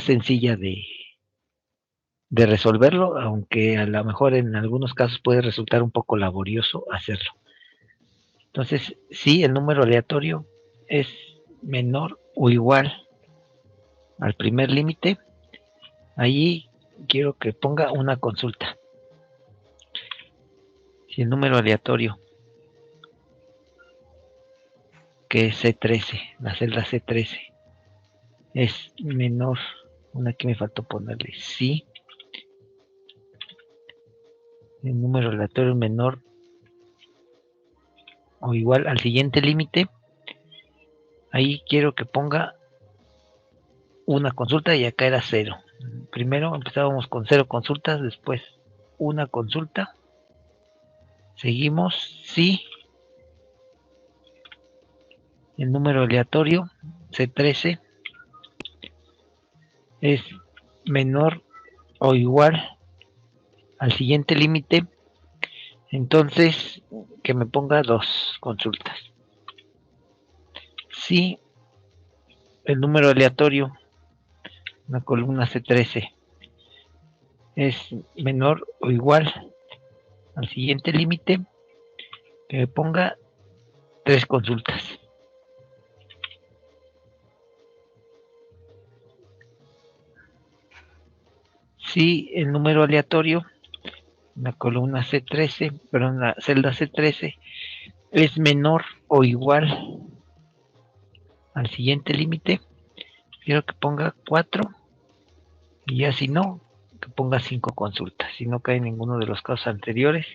sencilla de resolverlo, aunque a lo mejor en algunos casos puede resultar un poco laborioso hacerlo. Entonces, si el número aleatorio es menor o igual al primer límite, allí quiero que ponga una consulta. Si el número aleatorio, que es C13, la celda C13, es menor, aquí me faltó ponerle sí, el número aleatorio menor o igual al siguiente límite, ahí quiero que ponga una consulta y acá era 0. Primero empezábamos con 0 consultas, después una consulta, seguimos si el número aleatorio C13 es menor o igual al siguiente límite, entonces que me ponga 2 consultas. Si el número aleatorio, la columna C13, es menor o igual al siguiente límite, que me ponga 3 consultas. Si el número aleatorio, la columna C13, perdón, la celda C13, es menor o igual al siguiente límite, quiero que ponga 4, y ya si no, que ponga 5 consultas. Si no cae en ninguno de los casos anteriores,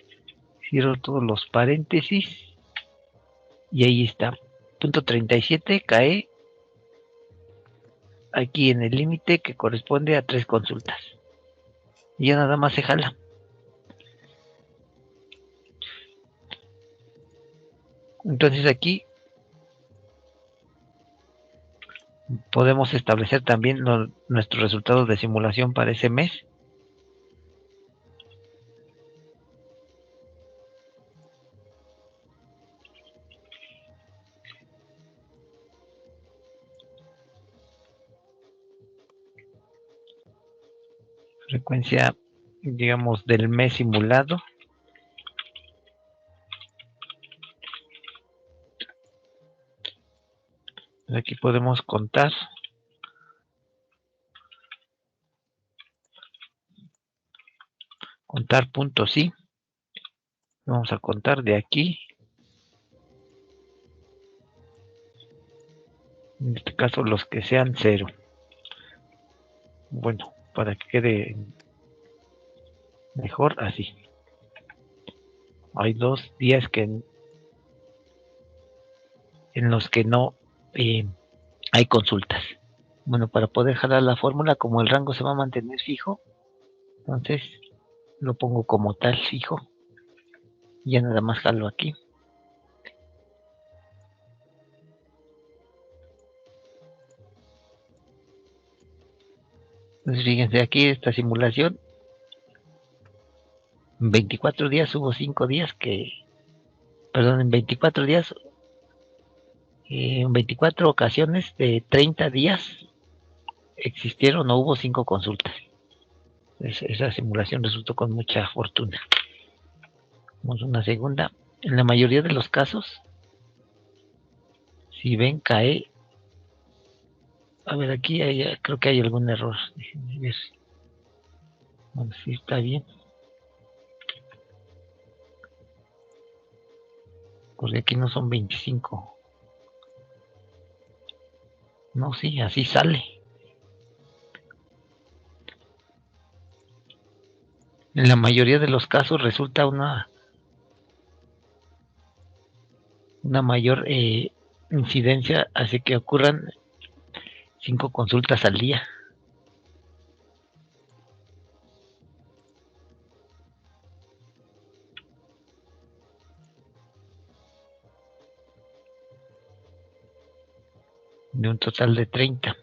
cierro todos los paréntesis y ahí está. Punto 37 cae aquí en el límite que corresponde a 3 consultas. Y ya nada más se jala. Entonces aquí podemos establecer también nuestros resultados de simulación para ese mes. Frecuencia, digamos, del mes simulado. Aquí podemos contar. Contar puntos, sí. Vamos a contar de aquí. En este caso los que sean 0. Bueno, para que quede mejor así. Hay 2 días en los que no hay consultas. Bueno, para poder jalar la fórmula, como el rango se va a mantener fijo, entonces lo pongo como tal fijo. Ya nada más jalo aquí. Entonces fíjense aquí esta simulación. En 24 días hubo 5 días en 24 días, en 24 ocasiones de 30 días existieron o hubo 5 consultas. Esa simulación resultó con mucha fortuna. Vamos a una segunda. En la mayoría de los casos, si ven, cae. A ver, aquí creo que hay algún error. Déjenme ver. Bueno, sí está bien. Porque aquí no son 25. No, sí, así sale. En la mayoría de los casos resulta una mayor incidencia, hace que ocurran 5 consultas al día. De un total de 30.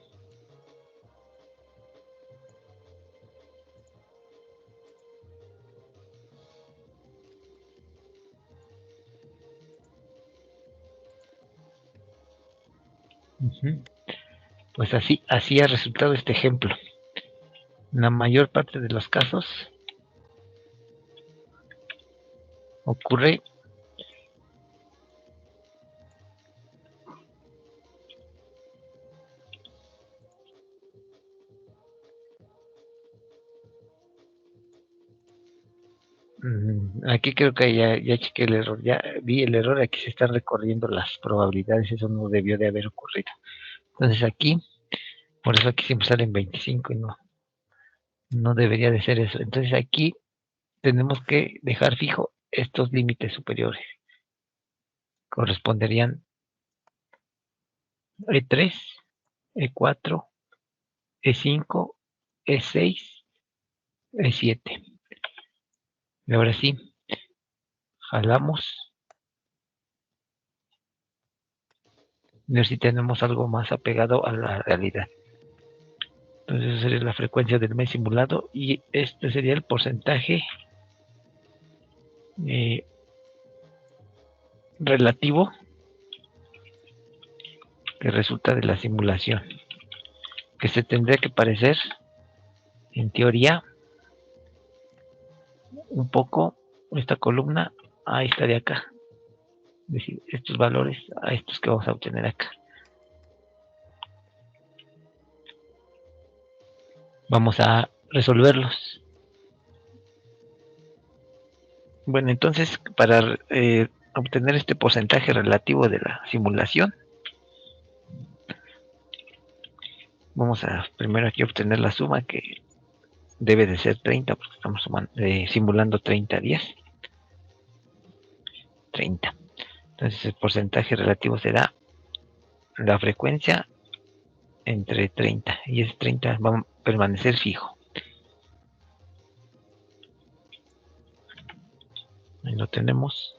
Pues así ha resultado este ejemplo. En la mayor parte de los casos ocurre aquí creo que ya chequé el error, ya vi el error, aquí se están recorriendo las probabilidades, eso no debió de haber ocurrido. Entonces aquí, por eso aquí siempre salen 25 y no debería de ser eso. Entonces aquí tenemos que dejar fijo estos límites superiores. Corresponderían E3, E4, E5, E6, E7. Y ahora sí, jalamos. A ver si tenemos algo más apegado a la realidad. Entonces esa sería la frecuencia del mes simulado y este sería el porcentaje relativo que resulta de la simulación, que se tendría que parecer, en teoría, un poco esta columna a esta de acá, es decir, estos valores a estos que vamos a obtener acá. Vamos a resolverlos. Bueno, entonces para obtener este porcentaje relativo de la simulación, vamos a primero aquí obtener la suma que debe de ser 30 porque estamos simulando 30 días. 30. Entonces el porcentaje relativo será la frecuencia entre 30 y ese 30 va a permanecer fijo. Ahí lo tenemos.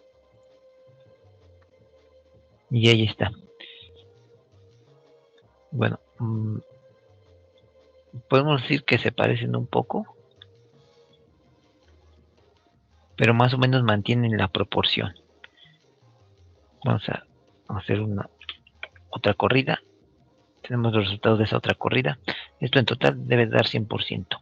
Y ahí está. Bueno, podemos decir que se parecen un poco, pero más o menos mantienen la proporción. Vamos a hacer otra corrida. Tenemos los resultados de esa otra corrida. Esto en total debe dar 100%.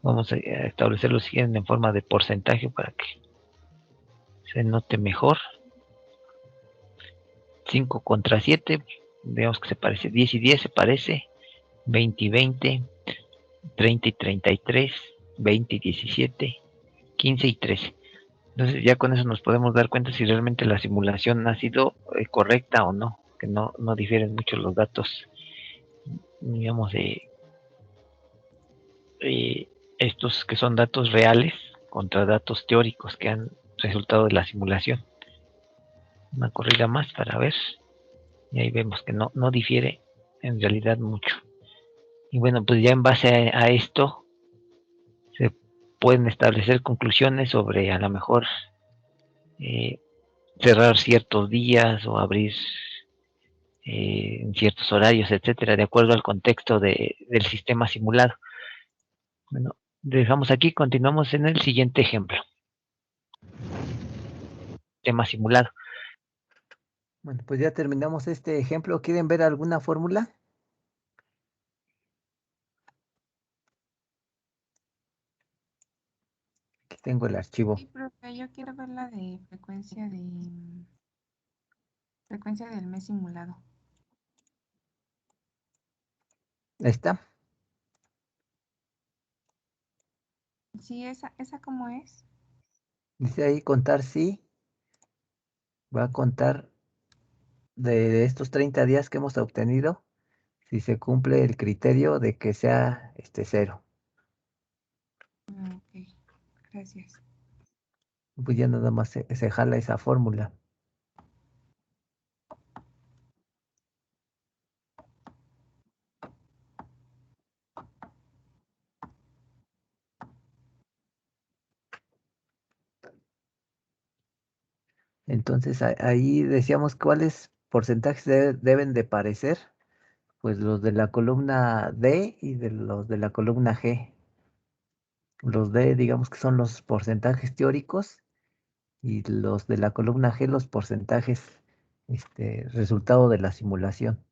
Vamos a establecerlo siguiente en forma de porcentaje para que se note mejor. 5 contra 7, veamos que se parece. 10 y 10 se parece. 20 y 20, 30 y 33, 20 y 17, 15 y 13. Entonces ya con eso nos podemos dar cuenta si realmente la simulación ha sido correcta o no, que no difieren mucho los datos, digamos, de estos que son datos reales contra datos teóricos que han resultado de la simulación. Una corrida más para ver, y ahí vemos que no difiere en realidad mucho. Y bueno, pues ya en base a esto se pueden establecer conclusiones sobre a lo mejor cerrar ciertos días o abrir en ciertos horarios, etcétera, de acuerdo al contexto del sistema simulado. Bueno, dejamos aquí, continuamos en el siguiente ejemplo. Tema simulado. Bueno, pues ya terminamos este ejemplo. ¿Quieren ver alguna fórmula? Aquí tengo el archivo. Sí, profe, yo quiero ver la de frecuencia del mes simulado. ¿Esta? Sí, esa cómo es. Dice ahí contar sí. Va a contar de estos 30 días que hemos obtenido, si se cumple el criterio de que sea 0. Ok, gracias. Pues ya nada más se jala esa fórmula. Entonces ahí decíamos cuáles porcentajes deben de parecer, pues los de la columna D y de los de la columna G. Los D, digamos que son los porcentajes teóricos y los de la columna G, los porcentajes, resultado de la simulación.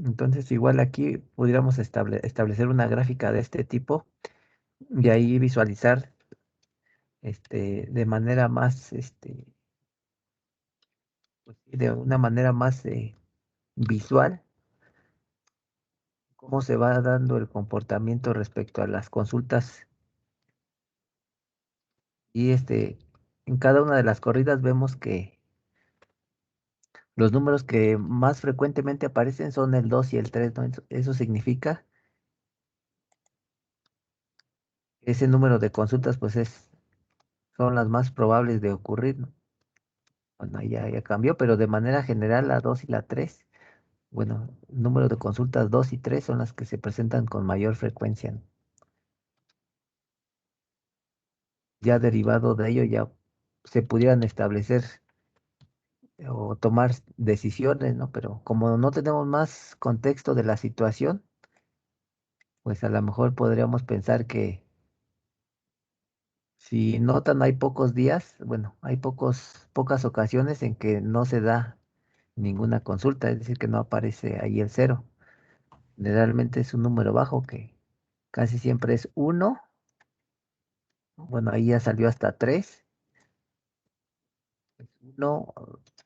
Entonces, igual aquí pudiéramos establecer una gráfica de este tipo y ahí visualizar de manera más, pues, sí, de una manera más visual, cómo se va dando el comportamiento respecto a las consultas. Y en cada una de las corridas vemos que los números que más frecuentemente aparecen son el 2 y el 3, ¿no? Eso significa que ese número de consultas, pues son las más probables de ocurrir, ¿no? Bueno, ahí ya cambió, pero de manera general la 2 y la 3, bueno, el número de consultas 2 y 3 son las que se presentan con mayor frecuencia, ¿no? Ya derivado de ello ya se pudieran establecer o tomar decisiones, ¿no? Pero como no tenemos más contexto de la situación, pues a lo mejor podríamos pensar que si notan hay pocos días, bueno, hay pocas ocasiones en que no se da ninguna consulta, es decir, que no aparece ahí el cero. Generalmente es un número bajo que casi siempre es uno. Bueno, ahí ya salió hasta 3, 1,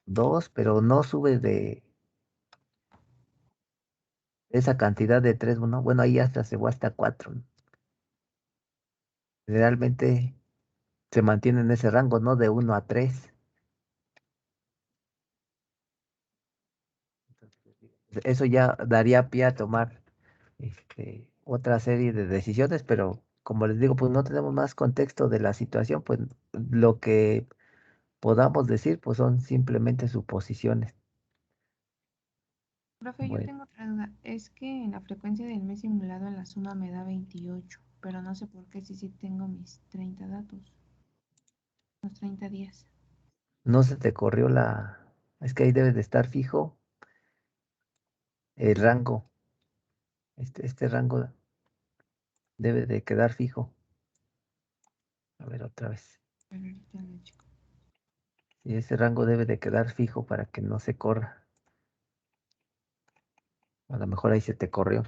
2, pero no sube de esa cantidad de 3, ¿no? Bueno, ahí hasta se va hasta 4, ¿no? Generalmente se mantiene en ese rango, ¿no? De 1 a 3. Eso ya daría pie a tomar otra serie de decisiones, pero como les digo, pues no tenemos más contexto de la situación, pues lo que podamos decir, pues son simplemente suposiciones. Profe, yo Bueno, tengo otra duda. Es que en la frecuencia del mes simulado en la suma me da 28, pero no sé por qué si sí tengo mis 30 datos, los 30 días. no se te corrió es que ahí debe de estar fijo el rango. Este rango debe de quedar fijo. A ver, otra vez. A ver, ahorita lo checo. Y ese rango debe de quedar fijo para que no se corra. A lo mejor ahí se te corrió.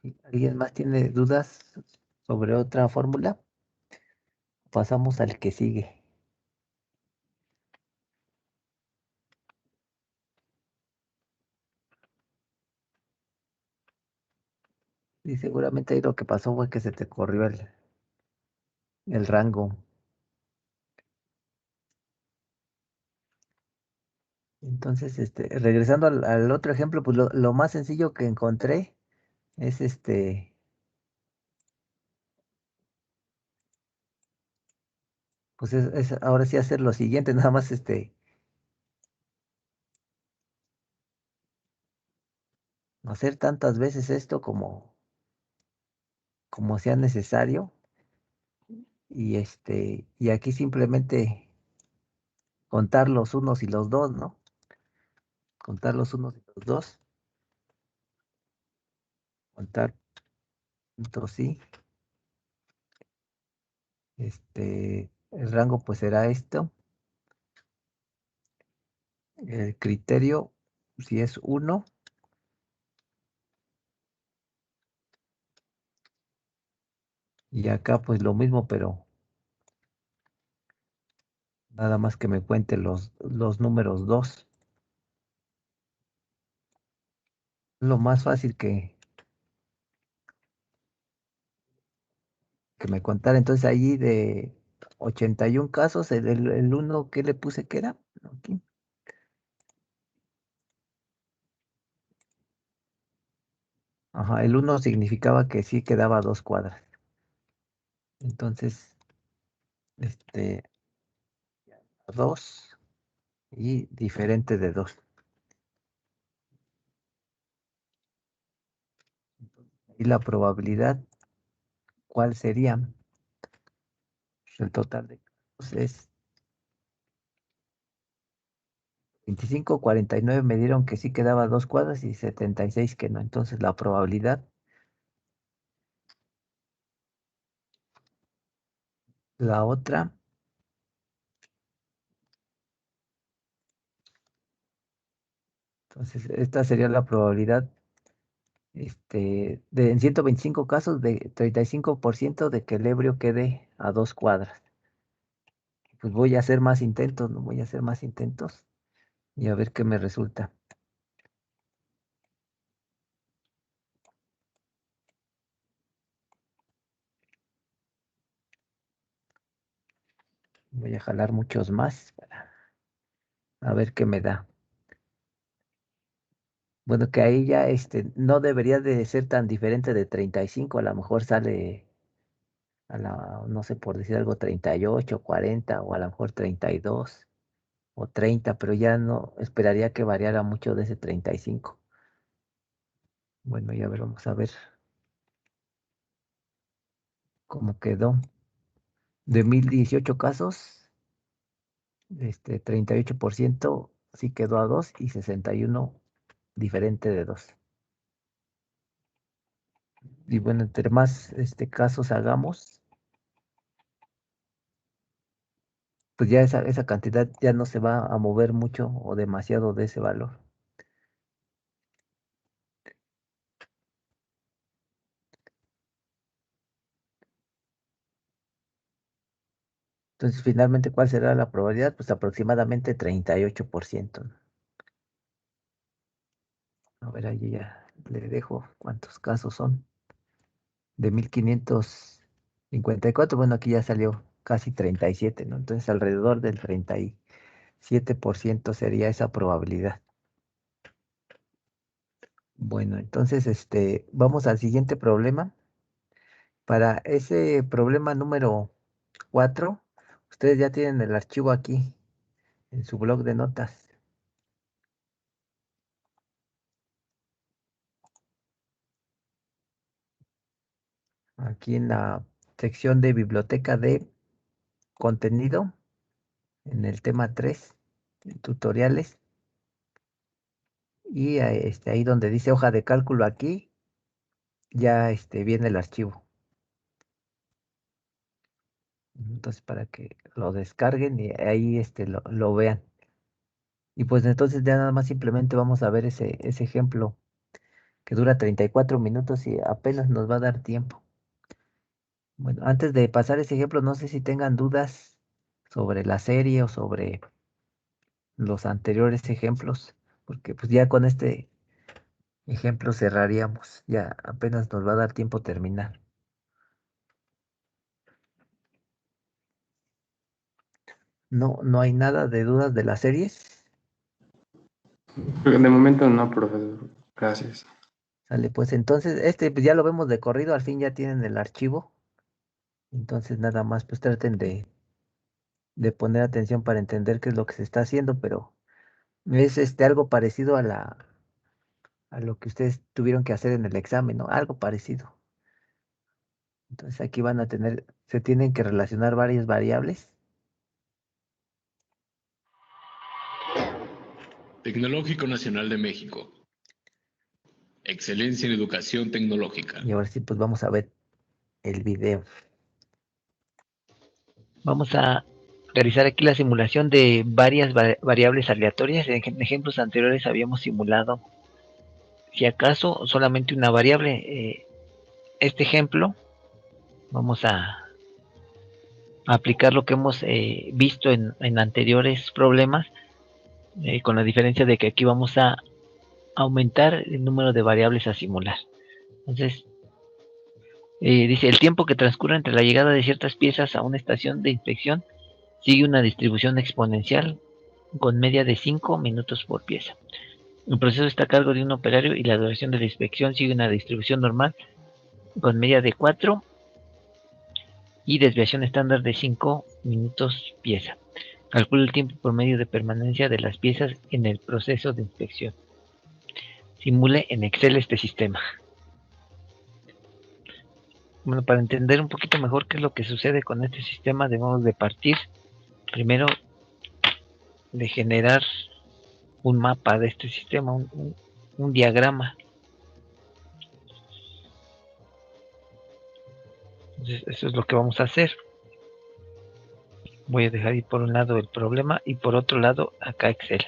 ¿Sí? ¿Alguien más tiene dudas sobre otra fórmula? Pasamos al que sigue. Y seguramente ahí lo que pasó fue que se te corrió el rango. Entonces, regresando al otro ejemplo, pues lo más sencillo que encontré es pues es ahora sí hacer lo siguiente, nada más hacer tantas veces esto como sea necesario. Y aquí simplemente contar los unos y los dos, ¿no? Contar los unos y los dos. Contar puntos sí. El rango pues será esto. El criterio, si es 1. Y acá pues lo mismo, pero nada más que me cuente los números 2. Lo más fácil que me contara. Entonces allí de 81 casos, el 1 que le puse que era. Aquí. Ajá, el 1 significaba que sí quedaba a 2 cuadras. Entonces, 2 y diferente de 2. Y la probabilidad, ¿cuál sería? El total de casos es 25, 49 me dieron que sí quedaba a 2 cuadras y 76 que no. Entonces la probabilidad, la otra, entonces esta sería la probabilidad en 125 casos de 35% de que el ebrio quede a 2 cuadras. Pues voy a hacer más intentos, no voy a hacer más intentos y a ver qué me resulta. Voy a jalar muchos más para a ver qué me da. Bueno, que ahí ya no debería de ser tan diferente de 35, a lo mejor sale no sé, por decir algo, 38, 40 o a lo mejor 32 o 30, pero ya no esperaría que variara mucho de ese 35. Bueno, ya ver, vamos a ver cómo quedó. De 1018 casos, 38% sí quedó a 2 y 61 diferente de 2. Y bueno, entre más casos hagamos, pues ya esa cantidad ya no se va a mover mucho o demasiado de ese valor. Entonces, finalmente, ¿cuál será la probabilidad? Pues aproximadamente 38%. A ver, ahí ya le dejo cuántos casos son. De 1554, bueno, aquí ya salió casi 37, ¿no? Entonces, alrededor del 37% sería esa probabilidad. Bueno, entonces, vamos al siguiente problema. Para ese problema número 4, ustedes ya tienen el archivo aquí en su blog de notas. Aquí en la sección de biblioteca de contenido, en el tema 3, en tutoriales, y ahí donde dice hoja de cálculo aquí, ya viene el archivo. Entonces, para que lo descarguen y ahí lo vean. Y pues entonces ya nada más simplemente vamos a ver ese ejemplo que dura 34 minutos y apenas nos va a dar tiempo. Bueno, antes de pasar ese ejemplo, no sé si tengan dudas sobre la serie o sobre los anteriores ejemplos, porque pues ya con este ejemplo cerraríamos, ya apenas nos va a dar tiempo terminar. No hay nada de dudas de las series. De momento no, profesor. Gracias. Sale, pues entonces pues ya lo vemos de corrido, al fin ya tienen el archivo. Entonces nada más pues traten de poner atención para entender qué es lo que se está haciendo, pero es algo parecido a lo que ustedes tuvieron que hacer en el examen, ¿no? Algo parecido. Entonces aquí se tienen que relacionar varias variables. Tecnológico Nacional de México. Excelencia en educación tecnológica. Y ahora sí, pues vamos a ver el video. Vamos a realizar aquí la simulación de varias variables aleatorias. En ejemplos anteriores habíamos simulado, si acaso, solamente una variable. Este ejemplo, vamos a aplicar lo que hemos visto en anteriores problemas, con la diferencia de que aquí vamos a aumentar el número de variables a simular. Entonces, dice, el tiempo que transcurre entre la llegada de ciertas piezas a una estación de inspección sigue una distribución exponencial con media de 5 minutos por pieza. El proceso está a cargo de un operario y la duración de la inspección sigue una distribución normal con media de 4 y desviación estándar de 5 minutos pieza. Calcula el tiempo promedio de permanencia de las piezas en el proceso de inspección. Simule en Excel este sistema. Bueno, para entender un poquito mejor qué es lo que sucede con este sistema, debemos de partir primero de generar un mapa de este sistema, un diagrama. Entonces, eso es lo que vamos a hacer. Voy a dejar ahí por un lado el problema y por otro lado acá Excel.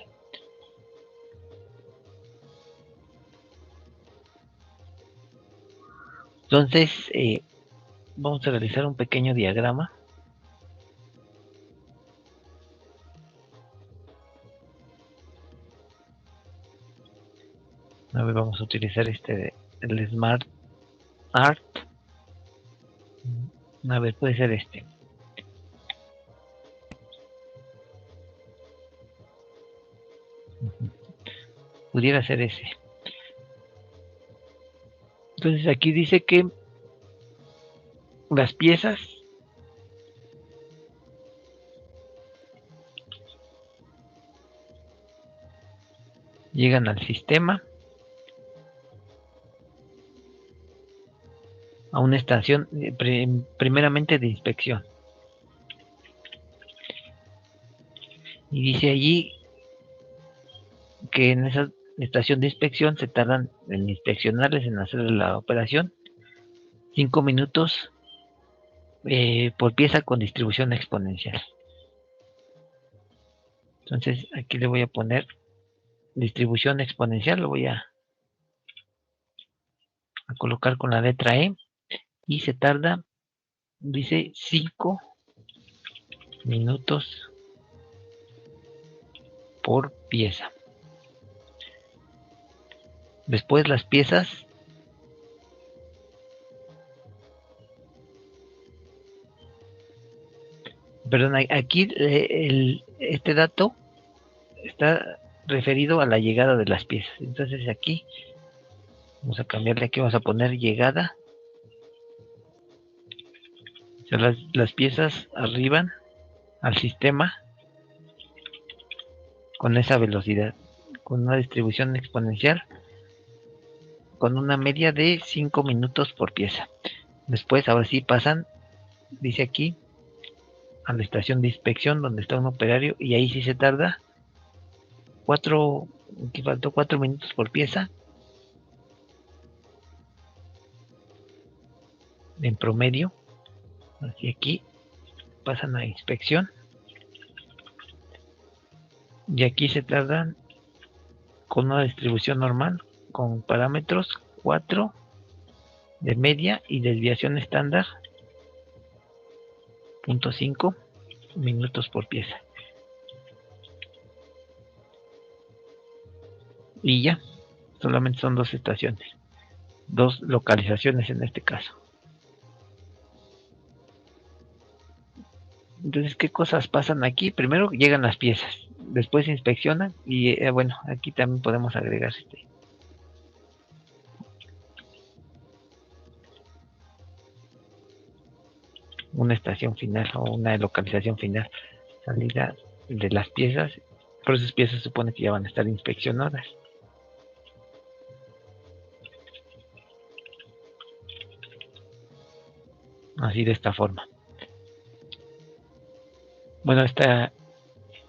Entonces, vamos a realizar un pequeño diagrama. A ver, vamos a utilizar el Smart Art. A ver, puede ser este. Pudiera ser ese. Entonces aquí dice que las piezas llegan al sistema a una estación primeramente de inspección. Y dice allí que en esa estación de inspección se tardan en inspeccionarles, en hacer la operación, 5 minutos por pieza con distribución exponencial. Entonces aquí le voy a poner distribución exponencial, lo voy a colocar con la letra E y se tarda, dice 5 minutos por pieza. Después las piezas perdón, aquí este dato está referido a la llegada de las piezas. Entonces aquí vamos a cambiarle, aquí vamos a poner llegada. O sea, las piezas arriban al sistema con esa velocidad, con una distribución exponencial, con una media de 5 minutos por pieza. Después, ahora sí pasan, dice aquí, a la estación de inspección donde está un operario y ahí sí se tarda 4, aquí faltó 4 minutos por pieza en promedio. Así aquí pasan a inspección y aquí se tardan con una distribución normal con parámetros 4 de media y desviación estándar 0.5 minutos por pieza. Y ya, solamente son 2 estaciones, 2 localizaciones en este caso. Entonces, ¿qué cosas pasan aquí? Primero llegan las piezas, después se inspeccionan y bueno, aquí también podemos agregar una estación final o una localización final, salida de las piezas, pero esas piezas se supone que ya van a estar inspeccionadas. Así de esta forma. Bueno, esta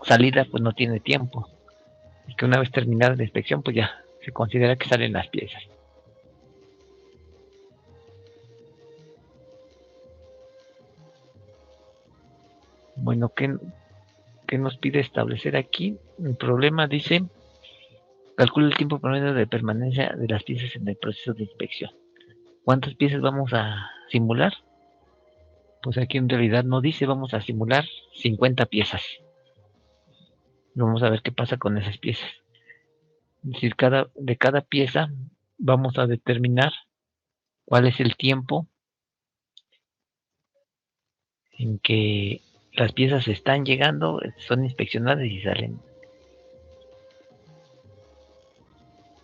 salida pues no tiene tiempo, y que una vez terminada la inspección pues ya se considera que salen las piezas. Bueno, ¿qué nos pide establecer aquí? El problema dice, calcula el tiempo promedio de permanencia de las piezas en el proceso de inspección. ¿Cuántas piezas vamos a simular? Pues aquí en realidad no dice, vamos a simular 50 piezas. Vamos a ver qué pasa con esas piezas. Es decir, de cada pieza vamos a determinar cuál es el tiempo en que las piezas están llegando, son inspeccionadas y salen.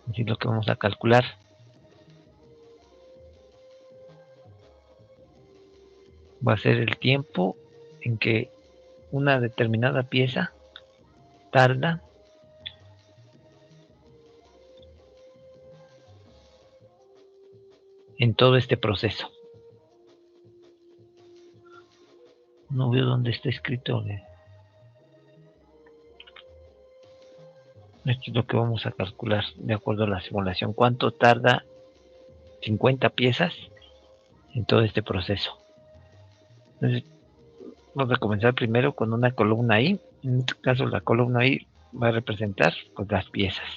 Así lo que vamos a calcular. Va a ser el tiempo en que una determinada pieza tarda en todo este proceso. No veo dónde está escrito. Esto es lo que vamos a calcular de acuerdo a la simulación. ¿Cuánto tarda 50 piezas en todo este proceso? Entonces, vamos a comenzar primero con una columna I. En este caso, la columna I va a representar pues, las piezas.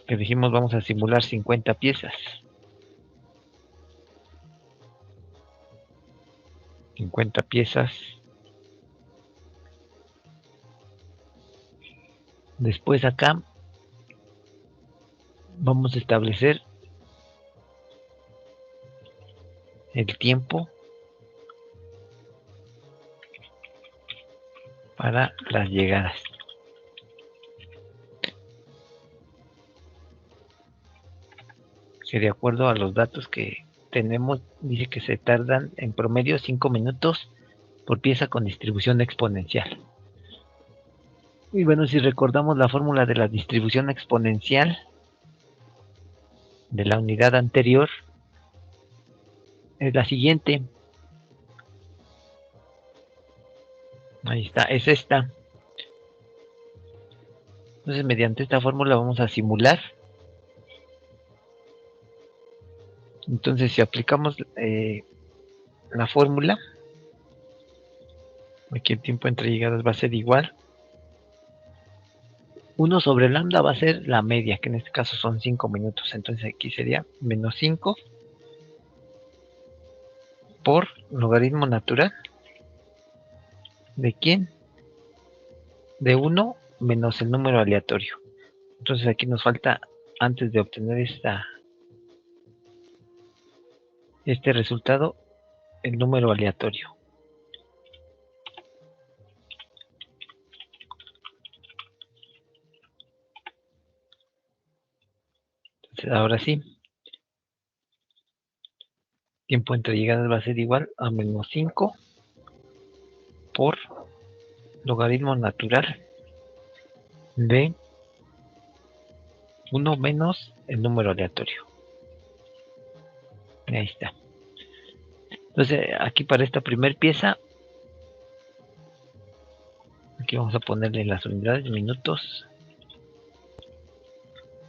Que dijimos vamos a simular 50 piezas. 50 piezas. Después acá vamos a establecer el tiempo para las llegadas. Que de acuerdo a los datos que tenemos, dice que se tardan en promedio 5 minutos por pieza con distribución exponencial. Y bueno, si recordamos la fórmula de la distribución exponencial de la unidad anterior, es la siguiente. Ahí está, es esta. Entonces, mediante esta fórmula vamos a simular. Entonces, si aplicamos la fórmula, aquí el tiempo entre llegadas va a ser igual. 1 sobre lambda va a ser la media, que en este caso son 5 minutos. Entonces aquí sería menos 5 por logaritmo natural. ¿De quién? De 1 menos el número aleatorio. Entonces aquí nos falta, antes de obtener este resultado, el número aleatorio. Entonces ahora sí, tiempo entre llegadas va a ser igual a menos 5 por logaritmo natural de 1 menos el número aleatorio. Ahí está. Entonces aquí para esta primer pieza, aquí vamos a ponerle las unidades, minutos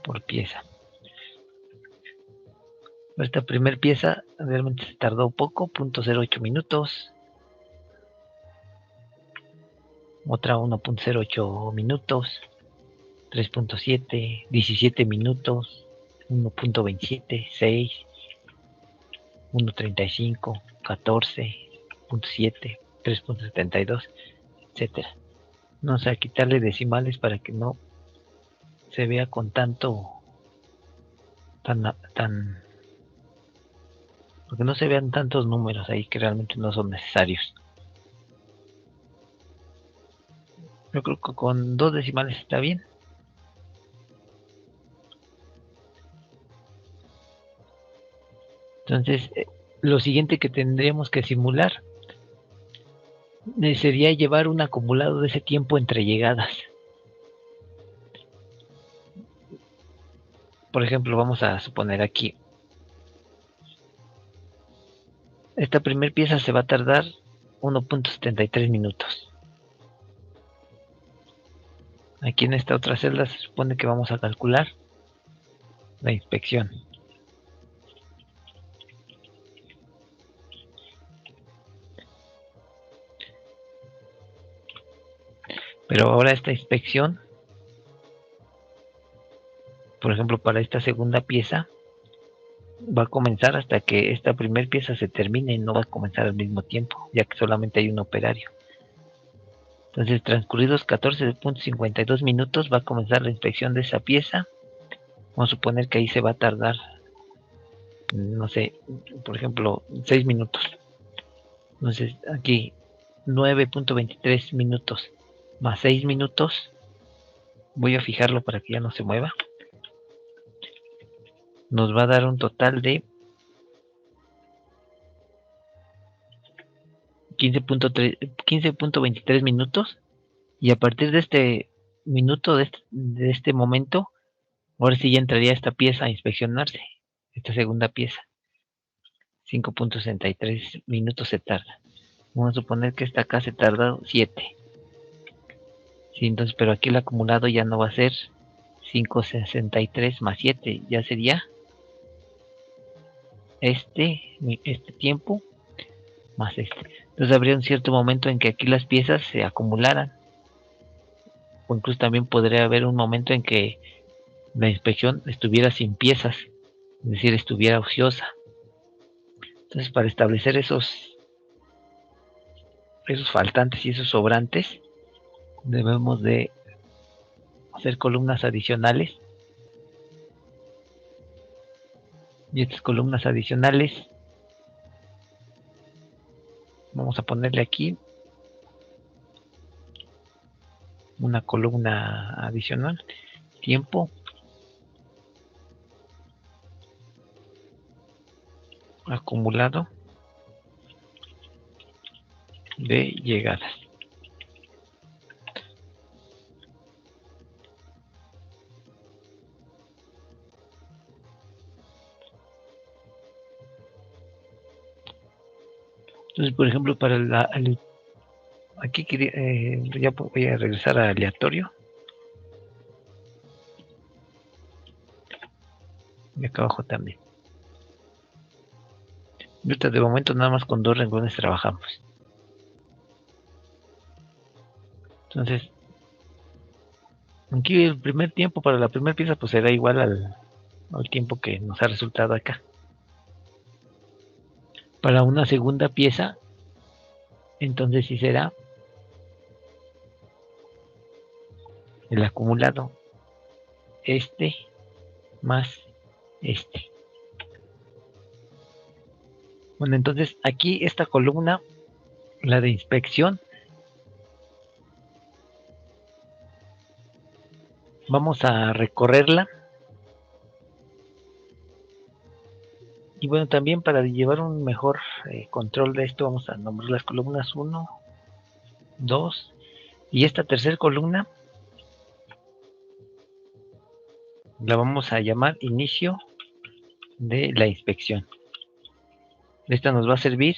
por pieza. Esta primer pieza realmente se tardó poco, 0.08 minutos. Otra 1.08 minutos. 3.7, 17 minutos. 1.27, 6. 1.35, 14.7, 3.72, etcétera. Vamos a quitarle decimales para que no se vea con tanto porque no se vean tantos números ahí que realmente no son necesarios. Yo creo que con 2 decimales está bien. Entonces, lo siguiente que tendríamos que simular sería llevar un acumulado de ese tiempo entre llegadas. Por ejemplo, vamos a suponer aquí. Esta primera pieza se va a tardar 1.73 minutos. Aquí en esta otra celda se supone que vamos a calcular la inspección. Pero ahora esta inspección, por ejemplo, para esta segunda pieza, va a comenzar hasta que esta primera pieza se termine y no va a comenzar al mismo tiempo, ya que solamente hay un operario. Entonces, transcurridos 14.52 minutos, va a comenzar la inspección de esa pieza. Vamos a suponer que ahí se va a tardar, no sé, por ejemplo, 6 minutos. Entonces, aquí 9.23 minutos más 6 minutos Voy a fijarlo para que ya no se mueva. Nos va a dar un total de 15.23 minutos. Y a partir de este minuto, de este momento, ahora sí ya entraría esta pieza a inspeccionarse. Esta segunda pieza. 5.63 minutos se tarda. Vamos a suponer que esta acá se tarda 7. Sí, entonces, pero aquí el acumulado ya no va a ser 5.63 más 7. Ya sería este tiempo más este. Entonces habría un cierto momento en que aquí las piezas se acumularan. O incluso también podría haber un momento en que la inspección estuviera sin piezas. Es decir, estuviera ociosa. Entonces, para establecer esos faltantes y esos sobrantes, debemos de hacer columnas adicionales. Y estas columnas adicionales, vamos a ponerle aquí una columna adicional. Tiempo acumulado de llegadas. Entonces, por ejemplo, para aquí ya voy a regresar a aleatorio. Y acá abajo también. Ahorita de momento nada más con 2 renglones trabajamos. Entonces, aquí el primer tiempo para la primera pieza pues será igual al tiempo que nos ha resultado acá. Para una segunda pieza, entonces sí será el acumulado este más este. Bueno, entonces aquí esta columna, la de inspección, vamos a recorrerla. Y bueno, también para llevar un mejor control de esto, vamos a nombrar las columnas 1, 2 y esta tercera columna la vamos a llamar inicio de la inspección. Esta nos va a servir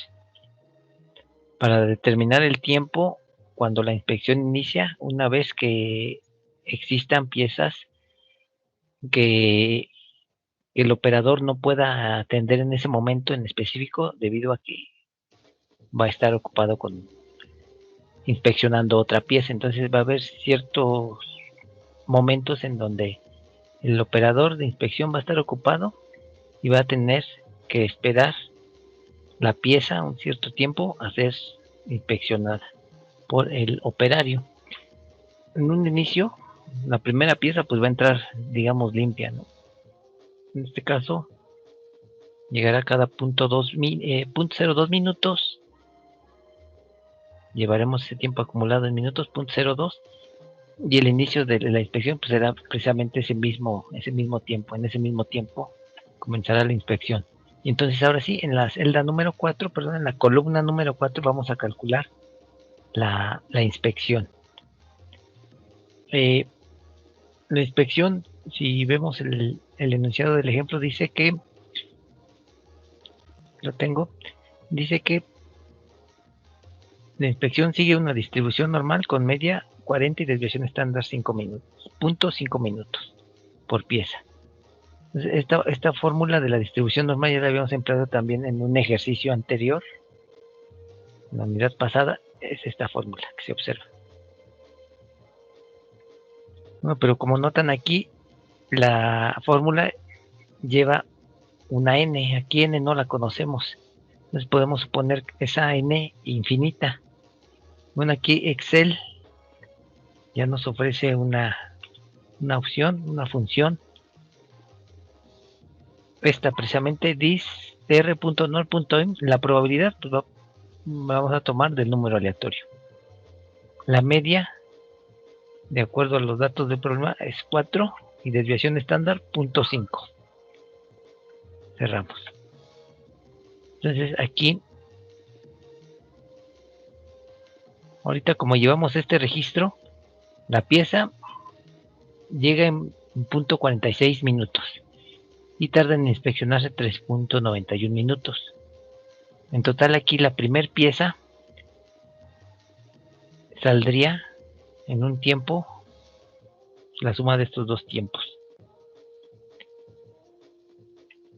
para determinar el tiempo cuando la inspección inicia, una vez que existan piezas que el operador no pueda atender en ese momento en específico, debido a que va a estar ocupado con inspeccionando otra pieza. Entonces va a haber ciertos momentos en donde el operador de inspección va a estar ocupado y va a tener que esperar la pieza un cierto tiempo a ser inspeccionada por el operario. En un inicio, la primera pieza pues va a entrar, digamos, limpia, ¿no? En este caso, llegará cada .02 minutos. Llevaremos ese tiempo acumulado en minutos, .02, y el inicio de la inspección pues será precisamente ese mismo tiempo. En ese mismo tiempo comenzará la inspección. Y entonces ahora sí, en la celda número 4, en la columna número 4 vamos a calcular la inspección. La inspección, si vemos el enunciado del ejemplo, dice que dice que la inspección sigue una distribución normal con media 40 y desviación estándar 5 minutos, .5 minutos por pieza. Entonces, esta fórmula de la distribución normal ya la habíamos empleado también en un ejercicio anterior. En la unidad pasada es esta fórmula que se observa. Bueno, pero como notan aquí, la fórmula lleva una n. Aquí n no la conocemos. Entonces podemos suponer esa n infinita. Bueno, aquí Excel ya nos ofrece una opción, una función. Esta precisamente dis.r.nor.m, la probabilidad pues vamos a tomar del número aleatorio. La media de acuerdo a los datos del problema, es 4 y desviación estándar 0.5. Cerramos. Entonces aquí, ahorita como llevamos este registro, la pieza llega en punto 46 minutos y tarda en inspeccionarse 3.91 minutos. En total aquí la primer pieza saldría en un tiempo, la suma de estos dos tiempos.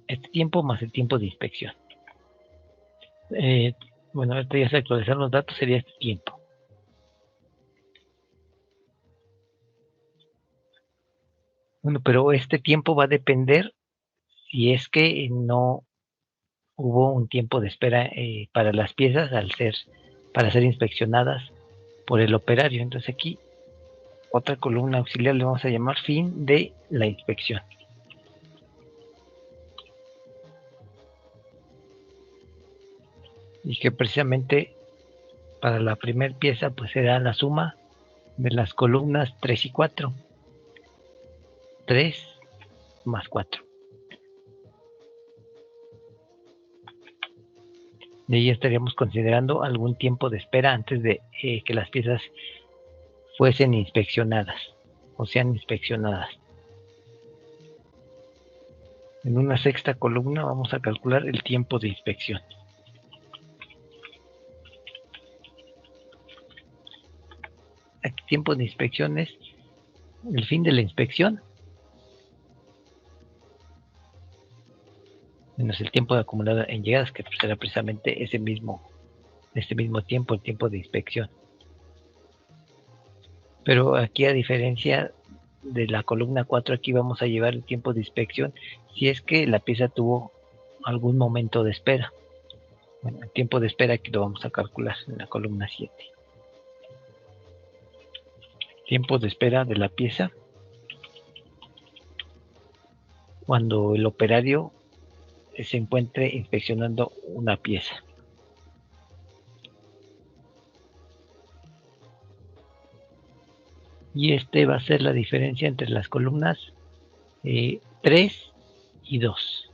Este tiempo más el tiempo de inspección. Bueno, ahorita ya se actualizaron los datos, sería este tiempo. Bueno, pero este tiempo va a depender si es que no hubo un tiempo de espera para las piezas para ser inspeccionadas por el operario. Entonces aquí otra columna auxiliar le vamos a llamar fin de la inspección. Y que precisamente para la primera pieza pues será la suma de las columnas 3 y 4. 3 más 4. De ahí estaríamos considerando algún tiempo de espera antes de que las piezas fuesen inspeccionadas o sean inspeccionadas. En una sexta columna vamos a calcular el tiempo de inspección. Aquí tiempo de inspección es el fin de la inspección menos el tiempo de acumulado en llegadas, que será precisamente este mismo tiempo, el tiempo de inspección. Pero aquí, a diferencia de la columna 4, aquí vamos a llevar el tiempo de inspección si es que la pieza tuvo algún momento de espera. Bueno, el tiempo de espera aquí lo vamos a calcular en la columna 7. Tiempo de espera de la pieza cuando el operario se encuentre inspeccionando una pieza. Y este va a ser la diferencia entre las columnas 3 y 2.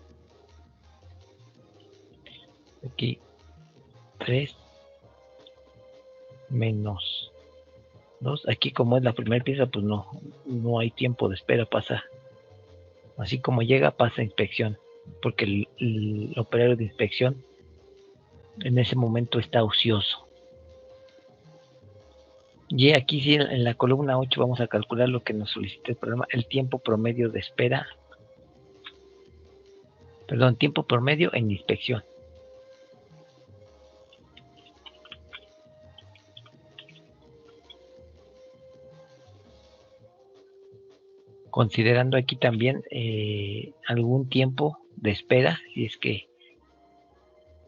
Aquí 3 menos 2. Aquí, como es la primera pieza, pues no hay tiempo de espera, pasa. Así como llega, pasa inspección, porque el operario de inspección en ese momento está ocioso. Y aquí sí, en la columna 8 vamos a calcular lo que nos solicita el programa, el tiempo promedio de espera. Perdón, tiempo promedio en inspección. Considerando aquí también algún tiempo de espera, si es que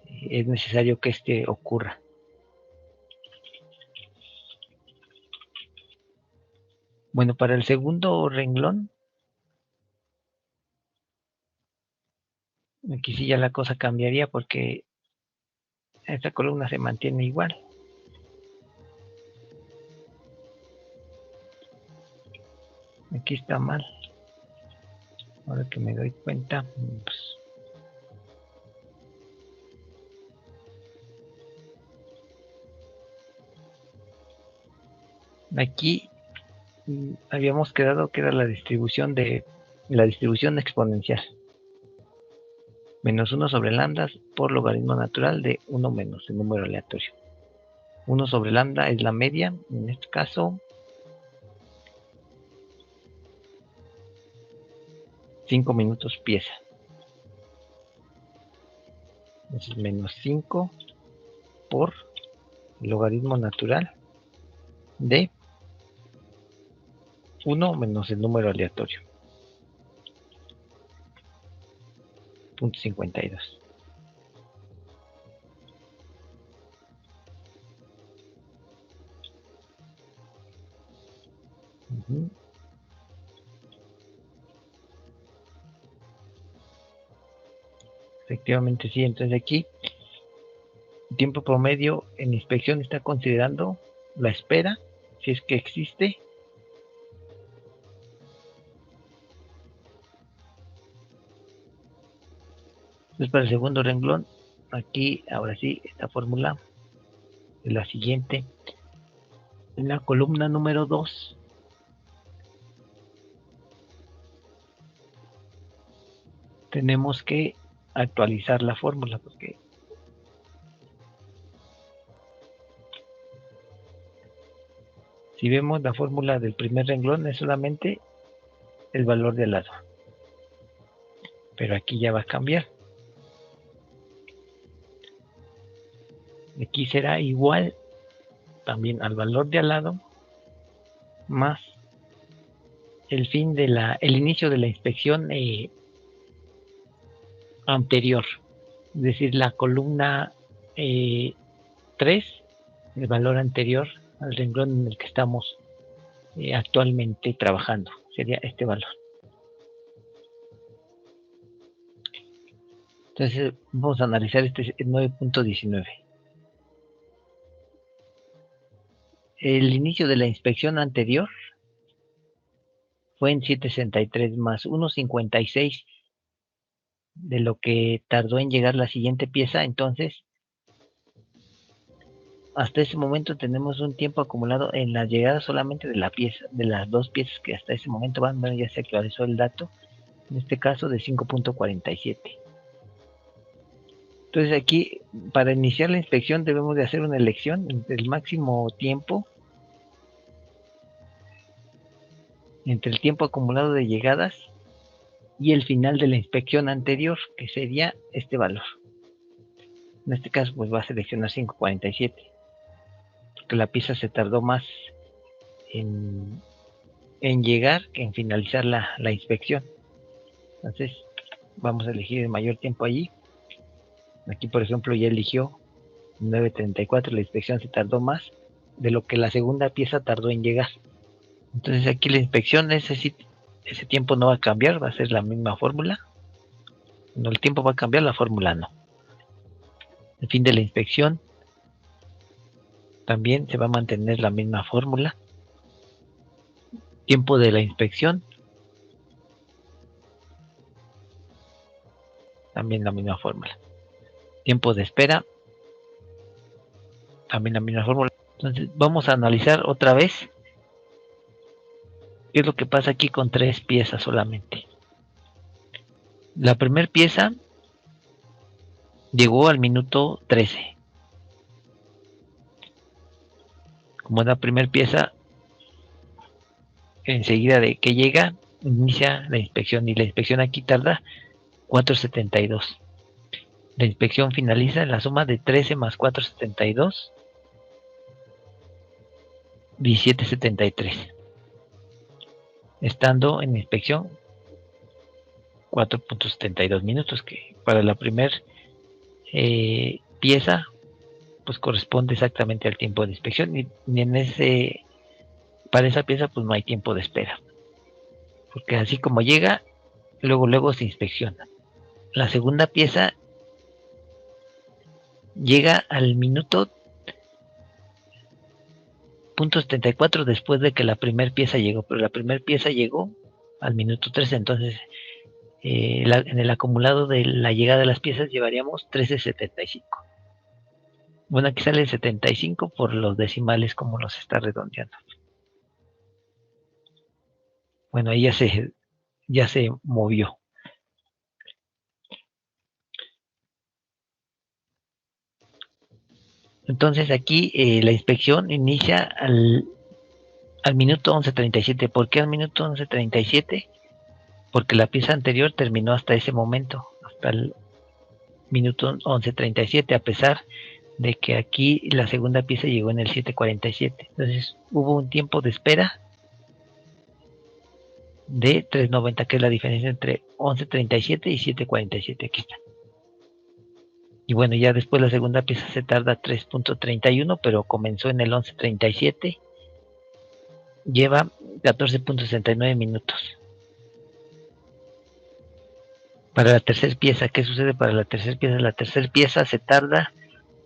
es necesario que este ocurra. Bueno, para el segundo renglón, aquí sí ya la cosa cambiaría porque esta columna se mantiene igual. Aquí está mal. Ahora que me doy cuenta, pues, aquí habíamos quedado que era la distribución exponencial. Menos 1 sobre lambda por logaritmo natural de 1 menos el número aleatorio. 1 sobre lambda es la media, en este caso 5 minutos pieza. Entonces menos 5 por logaritmo natural de 1 menos el número aleatorio. 0.52. Efectivamente sí, entonces aquí el tiempo promedio en inspección está considerando la espera, si es que existe, Entonces, para el segundo renglón, aquí, ahora sí, esta fórmula es la siguiente. En la columna número 2, tenemos que actualizar la fórmula, porque si vemos la fórmula del primer renglón es solamente el valor de al lado, pero aquí ya va a cambiar. Aquí será igual también al valor de al lado más el inicio de la inspección anterior, es decir, la columna 3, el valor anterior al renglón en el que estamos actualmente trabajando, sería este valor. Entonces vamos a analizar este 9.19. El inicio de la inspección anterior fue en 7.63 más 1.56 de lo que tardó en llegar la siguiente pieza. Entonces, hasta ese momento tenemos un tiempo acumulado en la llegada solamente de la pieza, de las dos piezas que hasta ese momento van. Bueno, ya se actualizó el dato, en este caso de 5.47. Entonces aquí, para iniciar la inspección debemos de hacer una elección entre el máximo tiempo, entre el tiempo acumulado de llegadas y el final de la inspección anterior, que sería este valor. En este caso pues va a seleccionar 5.47, porque la pieza se tardó más en llegar que en finalizar la inspección. Entonces vamos a elegir el mayor tiempo allí. Aquí por ejemplo ya eligió 9.34, la inspección se tardó más de lo que la segunda pieza tardó en llegar. Entonces aquí la inspección, ese tiempo no va a cambiar, va a ser la misma fórmula. No, el tiempo va a cambiar, la fórmula no. El fin de la inspección también se va a mantener la misma fórmula. Tiempo de la inspección también la misma fórmula. Tiempo de espera también la misma fórmula. Entonces vamos a analizar otra vez qué es lo que pasa aquí con 3 piezas solamente. La primera pieza llegó al minuto 13. Como es la primera pieza, enseguida de que llega, inicia la inspección, y la inspección aquí tarda 4.72. La inspección finaliza en la suma de 13 más 4.72, 17.73. Estando en inspección 4.72 minutos, que para la primera pieza pues corresponde exactamente al tiempo de inspección, y en para esa pieza pues no hay tiempo de espera, porque así como llega, luego se inspecciona. La segunda pieza llega al minuto .74 después de que la primera pieza llegó, pero la primera pieza llegó al minuto 13, entonces en el acumulado de la llegada de las piezas llevaríamos 13.75. Bueno, aquí sale 75 por los decimales como los está redondeando. Bueno, ahí ya se movió. Entonces aquí la inspección inicia al minuto 11.37. ¿Por qué al minuto 11.37? Porque la pieza anterior terminó hasta ese momento, hasta el minuto 11.37, a pesar de que aquí la segunda pieza llegó en el 7.47. Entonces hubo un tiempo de espera de 3.90, que es la diferencia entre 11.37 y 7.47. Aquí está. Y bueno, ya después la segunda pieza se tarda 3.31, pero comenzó en el 11.37. Lleva 14.69 minutos. Para la tercera pieza, ¿qué sucede para la tercera pieza? La tercera pieza se tarda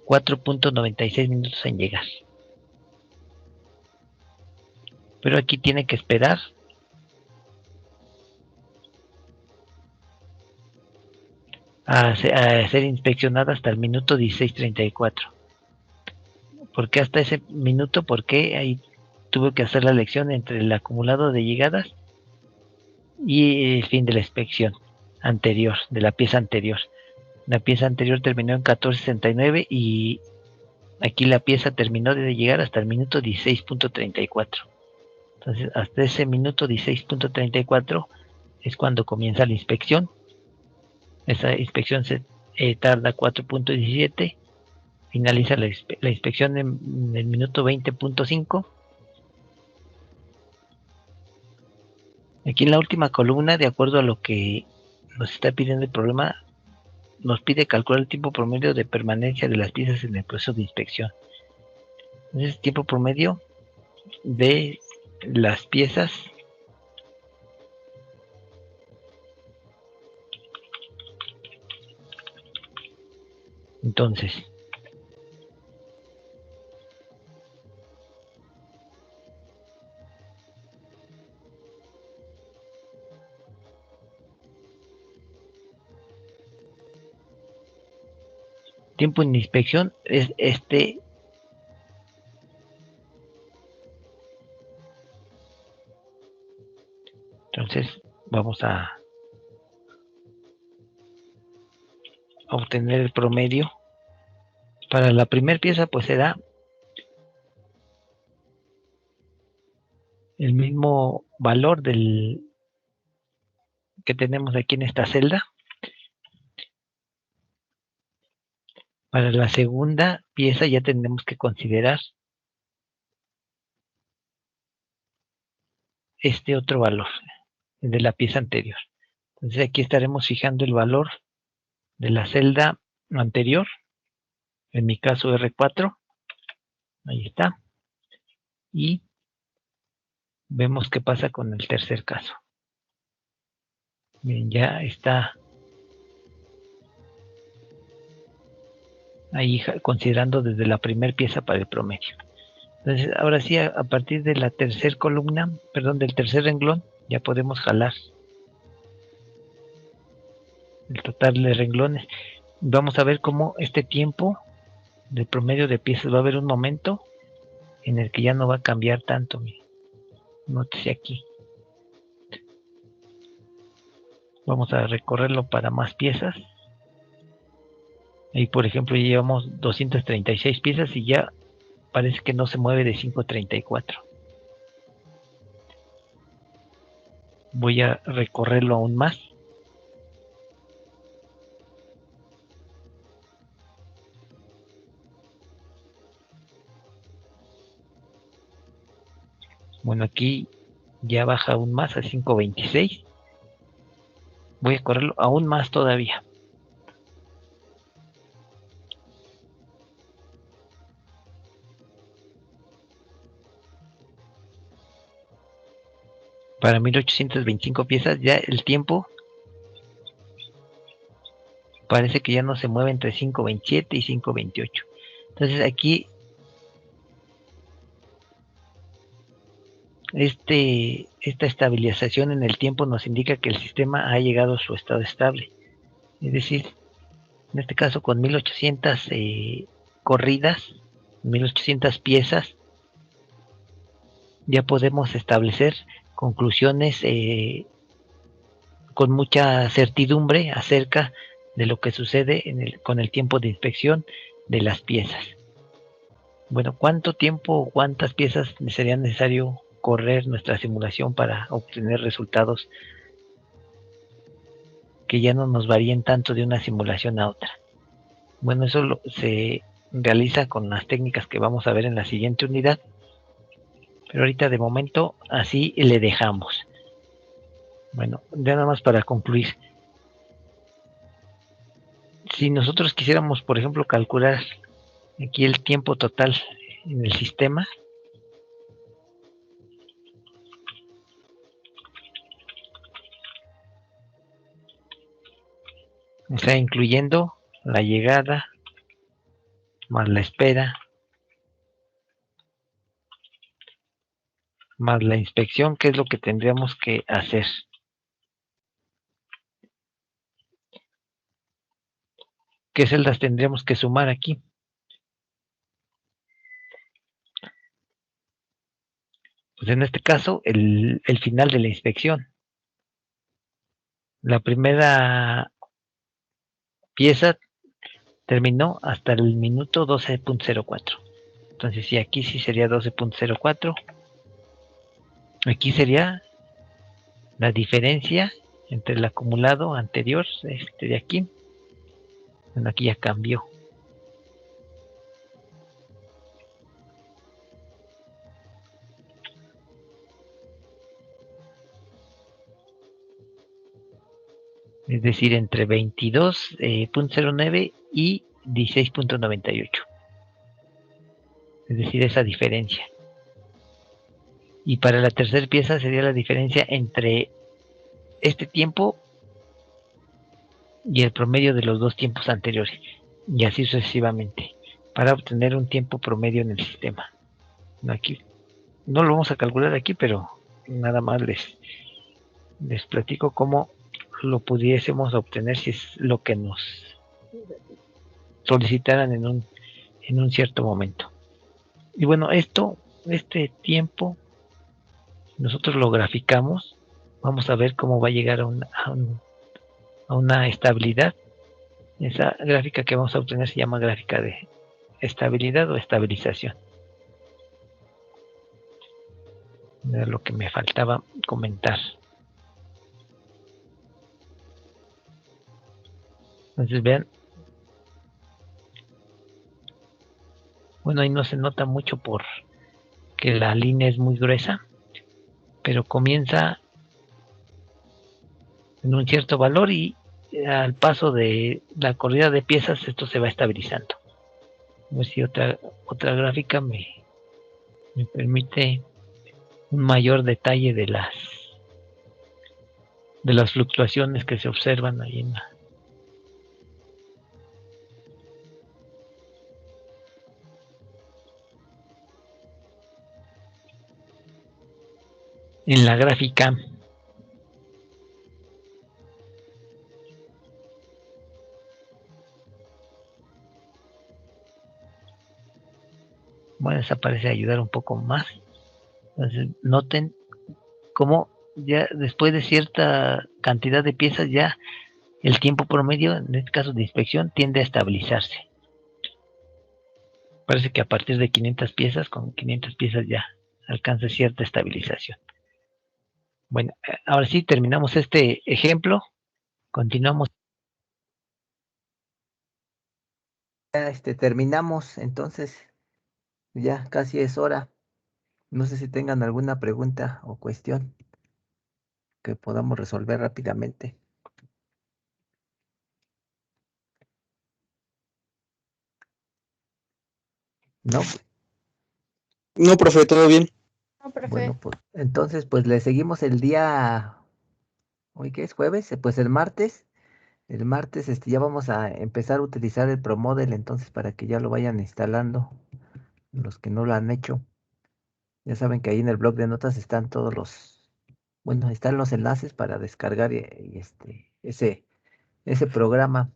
4.96 minutos en llegar. Pero aquí tiene que esperar a ser inspeccionada hasta el minuto 16:34. ¿Por qué hasta ese minuto? Porque ahí tuve que hacer la elección entre el acumulado de llegadas y el fin de la inspección anterior, de la pieza anterior. La pieza anterior terminó en 14:69 y aquí la pieza terminó de llegar hasta el minuto 16:34. Entonces, hasta ese minuto 16:34 es cuando comienza la inspección. Esa inspección se tarda 4:17. Finaliza la inspección en el minuto 20:5. Aquí en la última columna, de acuerdo a lo que nos está pidiendo el problema, nos pide calcular el tiempo promedio de permanencia de las piezas en el proceso de inspección. Entonces, tiempo promedio de las piezas entonces tiempo en inspección es entonces vamos a obtener el promedio. Para la primera pieza pues será el mismo valor del que tenemos aquí en esta celda. Para la segunda pieza ya tenemos que considerar este otro valor de la pieza anterior. Entonces aquí estaremos fijando el valor de la celda anterior, en mi caso R4, ahí está, y vemos qué pasa con el tercer caso. Bien, ya está ahí considerando desde la primera pieza para el promedio. Entonces ahora sí, a partir de la tercera columna, perdón, del tercer renglón, ya podemos jalar el total de renglones. Vamos a ver cómo este tiempo de promedio de piezas va a haber un momento en el que ya no va a cambiar tanto. Nótese aquí. Vamos a recorrerlo para más piezas. Ahí por ejemplo ya llevamos 236 piezas y ya parece que no se mueve de 5:34. Voy a recorrerlo aún más. Bueno, aquí ya baja aún más a 5:26. Voy a correrlo aún más todavía. Para 1825 piezas ya el tiempo parece que ya no se mueve entre 5:27 y 5:28. Entonces aquí esta estabilización en el tiempo nos indica que el sistema ha llegado a su estado estable. Es decir, en este caso con 1800 corridas, 1800 piezas, ya podemos establecer conclusiones con mucha certidumbre acerca de lo que sucede con el tiempo de inspección de las piezas. Bueno, ¿cuánto tiempo o cuántas piezas sería necesario correr nuestra simulación para obtener resultados que ya no nos varíen tanto de una simulación a otra? Bueno, eso se realiza con las técnicas que vamos a ver en la siguiente unidad, pero ahorita de momento así le dejamos. Bueno, ya nada más para concluir. Si nosotros quisiéramos, por ejemplo, calcular aquí el tiempo total en el sistema, o sea, incluyendo la llegada más la espera más la inspección, ¿qué es lo que tendríamos que hacer? ¿qué celdas tendríamos que sumar aquí? Pues en este caso, el final de la inspección. La primera pieza terminó hasta el minuto 12.04. Entonces, sí, aquí sí sería 12.04. Aquí sería la diferencia entre el acumulado anterior, este de aquí. Bueno, aquí ya cambió. Es decir, entre 22.09 y 16.98. Es decir, esa diferencia. Y para la tercera pieza sería la diferencia entre este tiempo y el promedio de los dos tiempos anteriores. Y así sucesivamente. Para obtener un tiempo promedio en el sistema. Aquí no lo vamos a calcular aquí, pero nada más les platico cómo lo pudiésemos obtener si es lo que nos solicitaran en un cierto momento. Y bueno, este tiempo, nosotros lo graficamos, vamos a ver cómo va a llegar a una estabilidad. Esa gráfica que vamos a obtener se llama gráfica de estabilidad o estabilización. Era lo que me faltaba comentar. Entonces vean, bueno, ahí no se nota mucho porque la línea es muy gruesa, pero comienza en un cierto valor y al paso de la corrida de piezas esto se va estabilizando. A ver si otra gráfica me permite un mayor detalle de las fluctuaciones que se observan ahí en la gráfica. Bueno, esa parece ayudar un poco más. Entonces, noten cómo ya después de cierta cantidad de piezas ya el tiempo promedio, en este caso de inspección, tiende a estabilizarse. Parece que a partir de 500 piezas, con 500 piezas ya alcanza cierta estabilización. Bueno, ahora sí terminamos este ejemplo. Continuamos. Terminamos, entonces ya casi es hora. No sé si tengan alguna pregunta o cuestión que podamos resolver rápidamente. ¿No? No, profe, todo bien. No, profe. Bueno, pues entonces pues le seguimos el día, ¿hoy qué es? ¿Jueves? Pues el martes. El martes ya vamos a empezar a utilizar el ProModel, entonces para que ya lo vayan instalando los que no lo han hecho. Ya saben que ahí en el blog de notas están están los enlaces para descargar ese programa.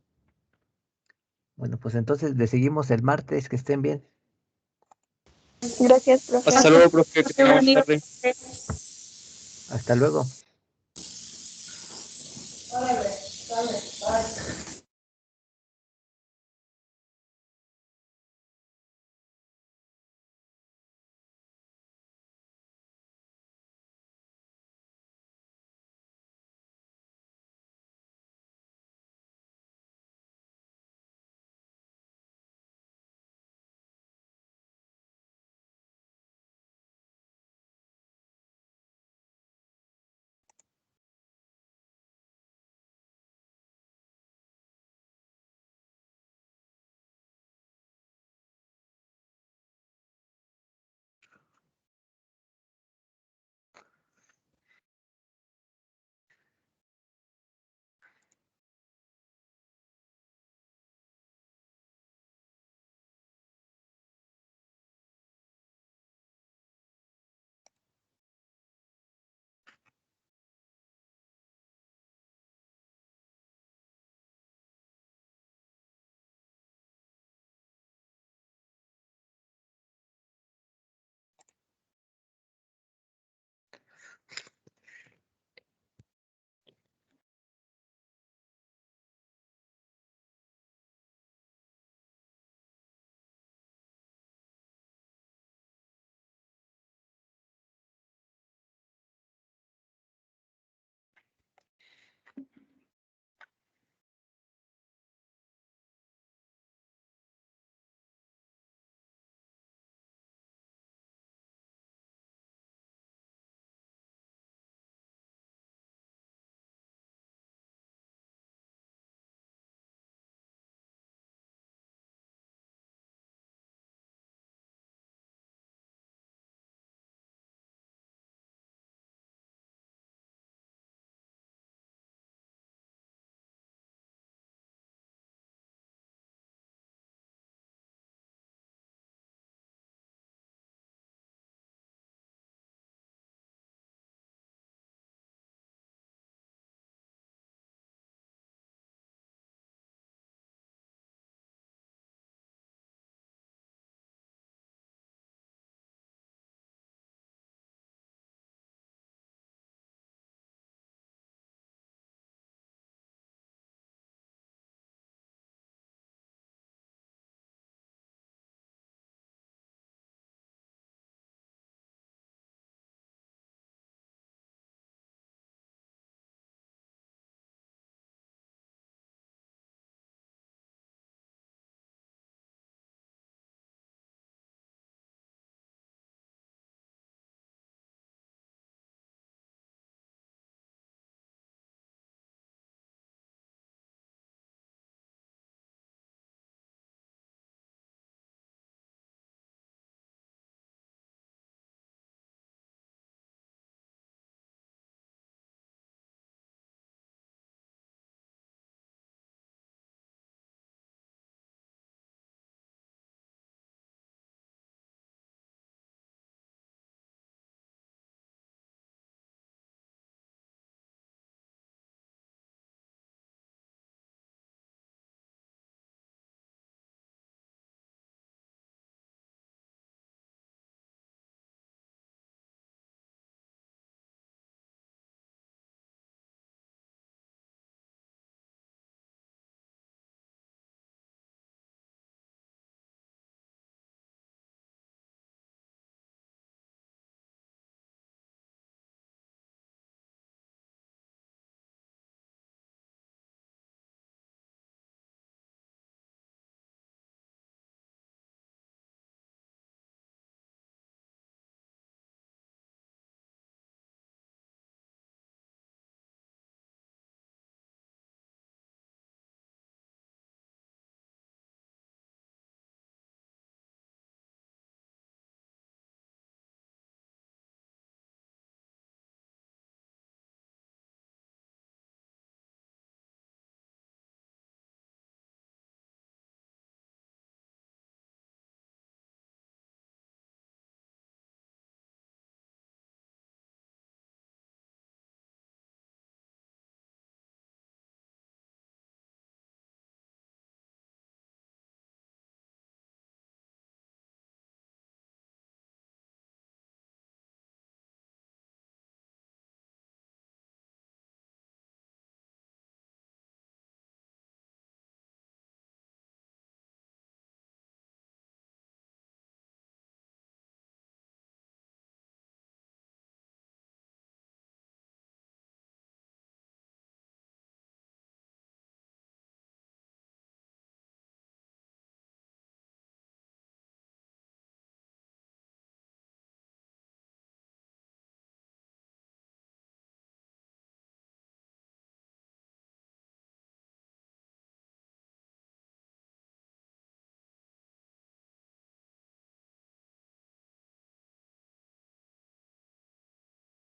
Bueno, pues entonces le seguimos el martes, que estén bien. Gracias, profe. Hasta luego, profe, que tengamos tarde. Hasta luego.